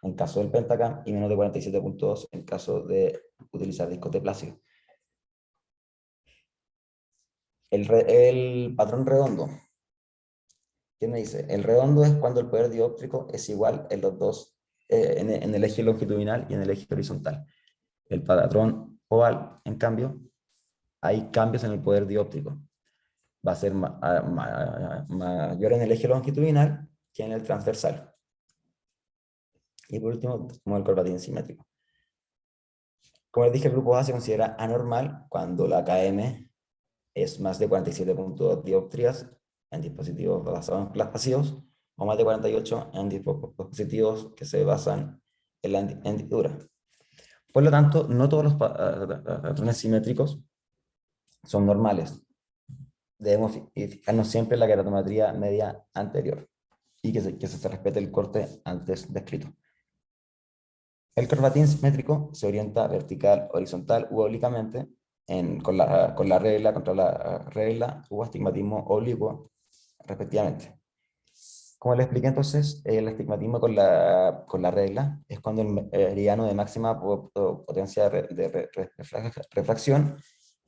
en caso del Pentacam y menos de 47.2 en caso de utilizar discos de Plácido. El patrón redondo. ¿Qué me dice? El redondo es cuando el poder dióptrico es igual en los dos, en el eje longitudinal y en el eje horizontal. El patrón oval, en cambio, hay cambios en el poder dióptrico. Va a ser mayor en el eje longitudinal que en el transversal. Y por último, como el corbatín simétrico. Como les dije, el grupo A se considera anormal cuando la KM es más de 47.2 dioptrías en dispositivos basados en pasivos o más de 48 en dispositivos que se basan en la hendidura. Por lo tanto, no todos los patrones simétricos son normales. Debemos fijarnos siempre en la keratometría media anterior y que se respete el corte antes descrito. El corbatín simétrico se orienta vertical, horizontal u oblicuamente con la regla, contra la regla u astigmatismo oblicuo, respectivamente. Como les expliqué entonces, el astigmatismo con la regla es cuando el meridiano de máxima potencia de refracción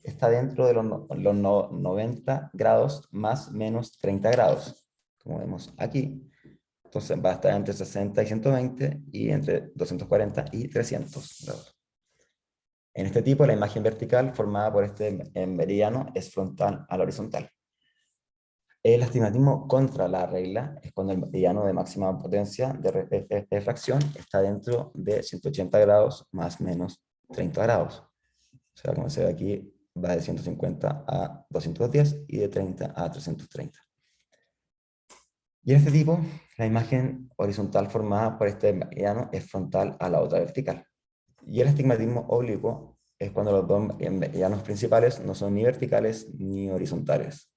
está dentro de los 90 grados más menos 30 grados, como vemos aquí. Entonces va a estar entre 60 y 120 y entre 240 y 300 grados. En este tipo, la imagen vertical formada por este meridiano es frontal a la horizontal. El astigmatismo contra la regla es cuando el meridiano de máxima potencia de refracción está dentro de 180 grados más menos 30 grados. O sea, como se ve aquí, va de 150 a 210 y de 30 a 330. Y en este tipo, la imagen horizontal formada por este meridiano es frontal a la otra vertical. Y el astigmatismo oblicuo es cuando los dos meridianos principales no son ni verticales ni horizontales.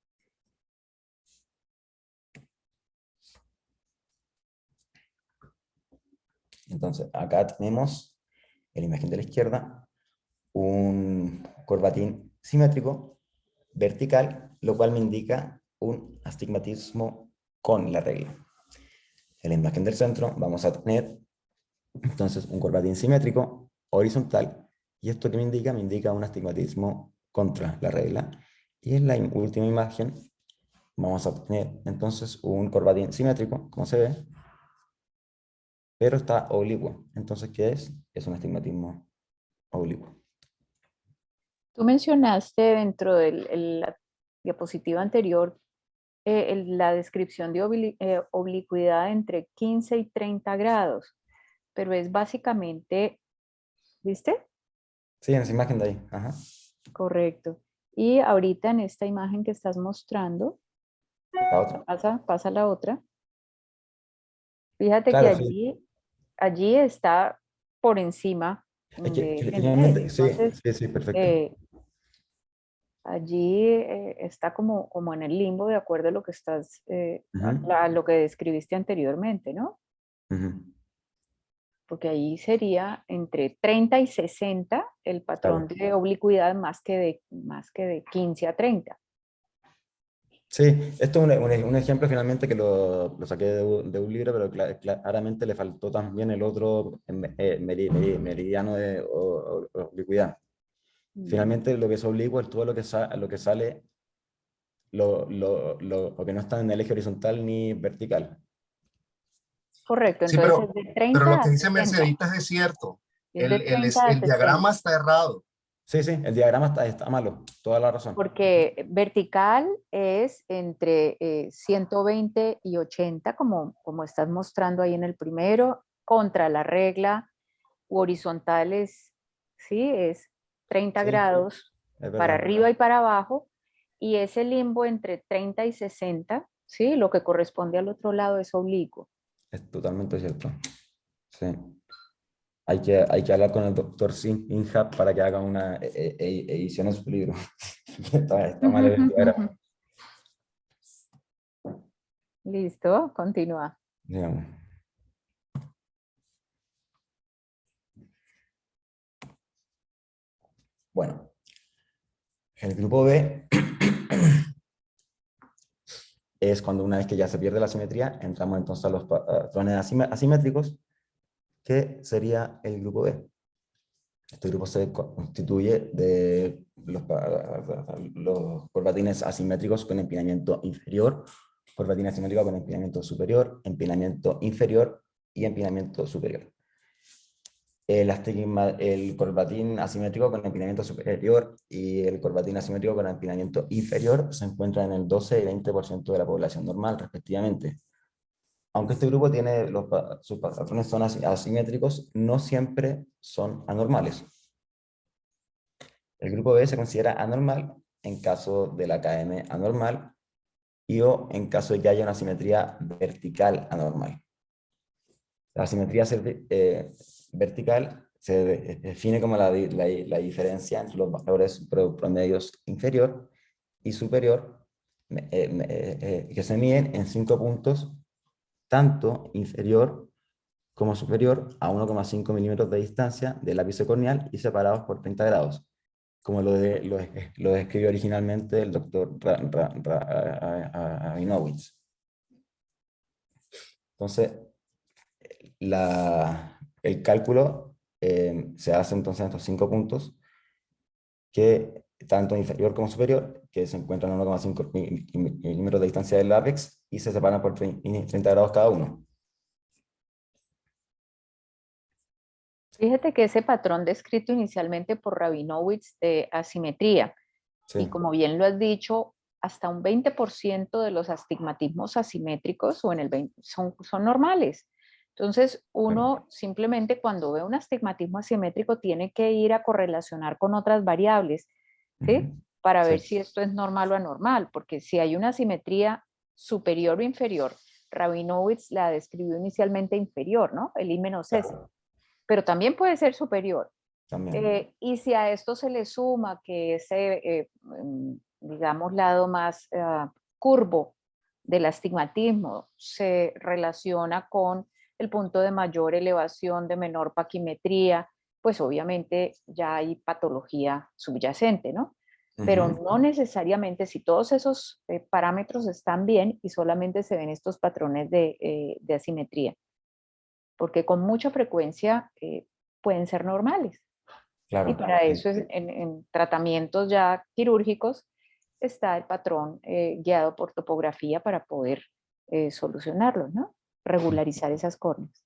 Entonces, acá tenemos en la imagen de la izquierda un corbatín simétrico vertical, lo cual me indica un astigmatismo con la regla. En la imagen del centro vamos a tener entonces un corbatín simétrico horizontal, y esto que me indica un astigmatismo contra la regla. Y en la última imagen vamos a tener entonces un corbatín simétrico, como se ve, pero está oblicuo. Entonces, ¿qué es? Es un astigmatismo oblicuo. Tú mencionaste dentro de la diapositiva anterior la descripción de oblicuidad entre 15 y 30 grados, pero es básicamente, ¿viste? Sí, en esa imagen de ahí. Ajá. Correcto. Y ahorita en esta imagen que estás mostrando, La otra. pasa la otra. Fíjate Claro, que sí. allí está por encima Es que de ese nivel. finalmente, sí, Entonces, sí, perfecto. eh, allí está como en el limbo de acuerdo a lo que estás, a lo que describiste anteriormente, ¿no? Porque ahí sería entre 30 y 60 el patrón Claro. de oblicuidad más que de 15 a 30. Sí, esto es un ejemplo finalmente que lo saqué de un libro, pero claramente le faltó también el otro meridiano de oblicuidad. Finalmente lo que es oblicuo es todo lo que sale, lo que no está en el eje horizontal ni vertical. Correcto, Sí, entonces es de pero 30 lo a que dice 60. Merceditas es cierto. Es de 30 a El 60. diagrama está errado. Sí, sí, el diagrama está malo, toda la razón. Porque vertical es entre 120 y 80, como estás mostrando ahí en el primero, contra la regla, horizontal es 30 Sí, grados es para verdad. arriba y para abajo, y ese limbo entre 30 y 60, ¿sí? Lo que corresponde al otro lado es oblicuo. Es totalmente cierto. Sí. Hay que hablar con el doctor Inha para que haga una edición de su libro. Está mal el diagrama, Listo, continúa. digamos. Bueno, el grupo B es cuando una vez que ya se pierde la simetría, entramos entonces a los patrones asimétricos, que sería el grupo B. Este grupo se constituye de los corbatines asimétricos con empinamiento inferior, corbatín asimétrico con empinamiento superior, empinamiento inferior y empinamiento superior. El corbatín asimétrico con empinamiento superior y el corbatín asimétrico con empinamiento inferior se encuentran en el 12 y 20% de la población normal, respectivamente. Aunque este grupo tiene sus patrones son asimétricos, no siempre son anormales. El grupo B se considera anormal en caso de la KM anormal o en caso de que haya una simetría vertical anormal. La simetría vertical se define como la diferencia entre los valores promedios inferior y superior, que se miden en 5 puntos, tanto inferior como superior a 1,5 milímetros de distancia del ápice corneal y separados por 30 grados, como lo describió originalmente el doctor Rabinowitz. Entonces, el cálculo se hace entonces en estos 5 puntos, que tanto inferior como superior, que se encuentran a 1,5 milímetros de distancia del ápex y se separan por 30 grados cada uno. Fíjate que ese patrón descrito inicialmente por Rabinowitz de asimetría, Sí. y como bien lo has dicho, hasta un 20% de los astigmatismos asimétricos o en el 20, son normales. Entonces, uno simplemente cuando ve un astigmatismo asimétrico tiene que ir a correlacionar con otras variables, ¿sí? Para ver si esto es normal o anormal, porque si hay una asimetría superior o inferior, Rabinowitz la describió inicialmente inferior, ¿no? El I-S. Claro. Pero también puede ser superior. También. Y si a esto se le suma que ese, digamos, lado más curvo del astigmatismo se relaciona con el punto de mayor elevación, de menor paquimetría, pues obviamente ya hay patología subyacente, ¿no? Pero no necesariamente, si todos esos parámetros están bien y solamente se ven estos patrones de asimetría, porque con mucha frecuencia pueden ser normales. Claro. Y para eso en tratamientos ya quirúrgicos está el patrón guiado por topografía para poder solucionarlo, ¿no? Regularizar esas córneas.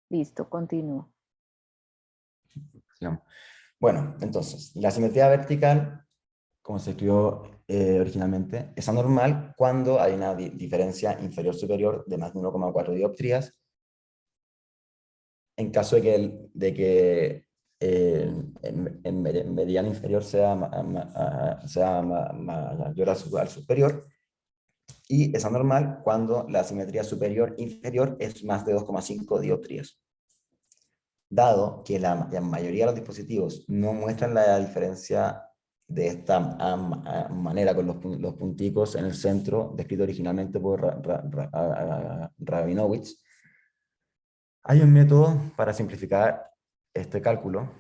Listo, continúo. Bueno, entonces, la simetría vertical, como se escribió originalmente, es anormal cuando hay una diferencia inferior-superior de más de 1,4 dioptrías, en caso de que el meridiano inferior sea mayor al superior, y es anormal cuando la simetría superior-inferior es más de 2,5 dioptrías. Dado que la mayoría de los dispositivos no muestran la diferencia de esta manera, con los punticos en el centro, descrito originalmente por Rabinowitz. Hay un método para simplificar este cálculo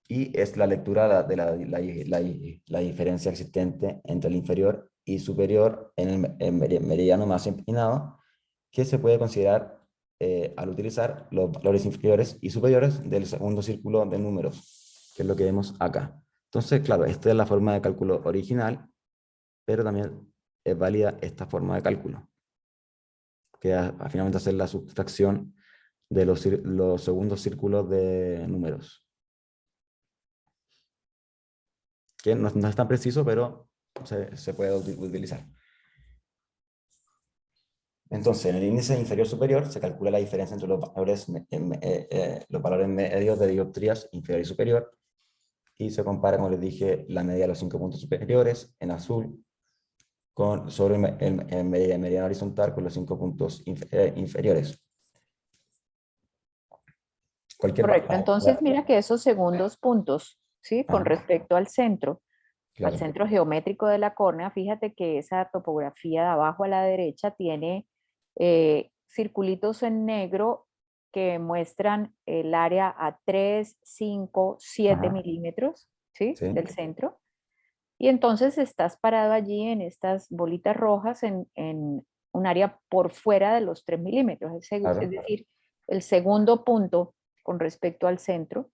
y es la lectura de la diferencia existente entre el inferior y superior en el meridiano más empinado, que se puede considerar al utilizar los valores inferiores y superiores del segundo círculo de números, que es lo que vemos acá. Entonces, claro, esta es la forma de cálculo original, pero también es válida esta forma de cálculo, que finalmente hacer la sustracción de los segundos círculos de números. Que no es tan preciso, pero se puede utilizar. Entonces, en el índice inferior superior se calcula la diferencia entre los valores medios de dioptrías inferior y superior, y se compara, como les dije, la media de los 5 puntos superiores en azul sobre el meridiano horizontal con los 5 puntos inferiores. Correcto, entonces mira que esos segundos puntos, ¿sí? Con respecto al centro geométrico de la córnea, fíjate que esa topografía de abajo a la derecha tiene circulitos en negro que muestran el área a 3, 5, 7 milímetros, ¿sí? Del centro. Y entonces estás parado allí en estas bolitas rojas en un área por fuera de los 3 milímetros, es decir, el segundo punto con respecto al centro.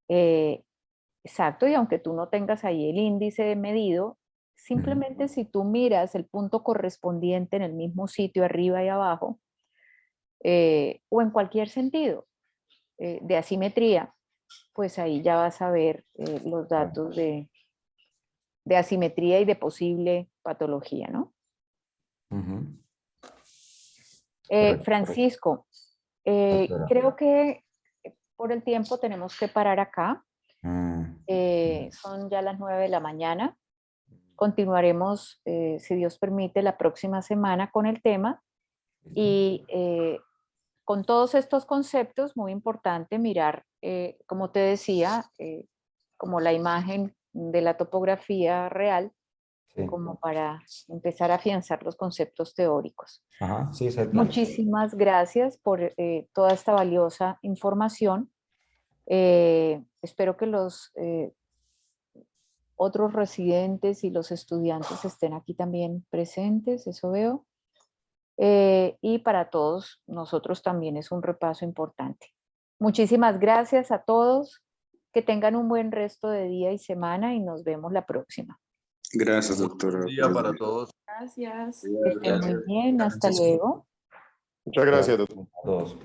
Exacto, y aunque tú no tengas ahí el índice medido, simplemente si tú miras el punto correspondiente en el mismo sitio, arriba y abajo, o en cualquier sentido de asimetría, pues ahí ya vas a ver los datos de asimetría y de posible patología, ¿no? Francisco, creo que por el tiempo tenemos que parar acá. Son ya las 9 de la mañana. Continuaremos, si Dios permite, la próxima semana con el tema. Y con todos estos conceptos, muy importante mirar, como te decía, como la imagen de la topografía real, como para empezar a afianzar los conceptos teóricos. Sí, es el plan. Muchísimas gracias por toda esta valiosa información. Espero que los otros residentes y los estudiantes estén aquí también presentes, eso veo. Y para todos nosotros también es un repaso importante. Muchísimas gracias a todos, que tengan un buen resto de día y semana y nos vemos la próxima. Gracias, doctora. Buen día para todos. Gracias. Que estén muy bien, hasta luego. Muchas gracias, doctor. A todos.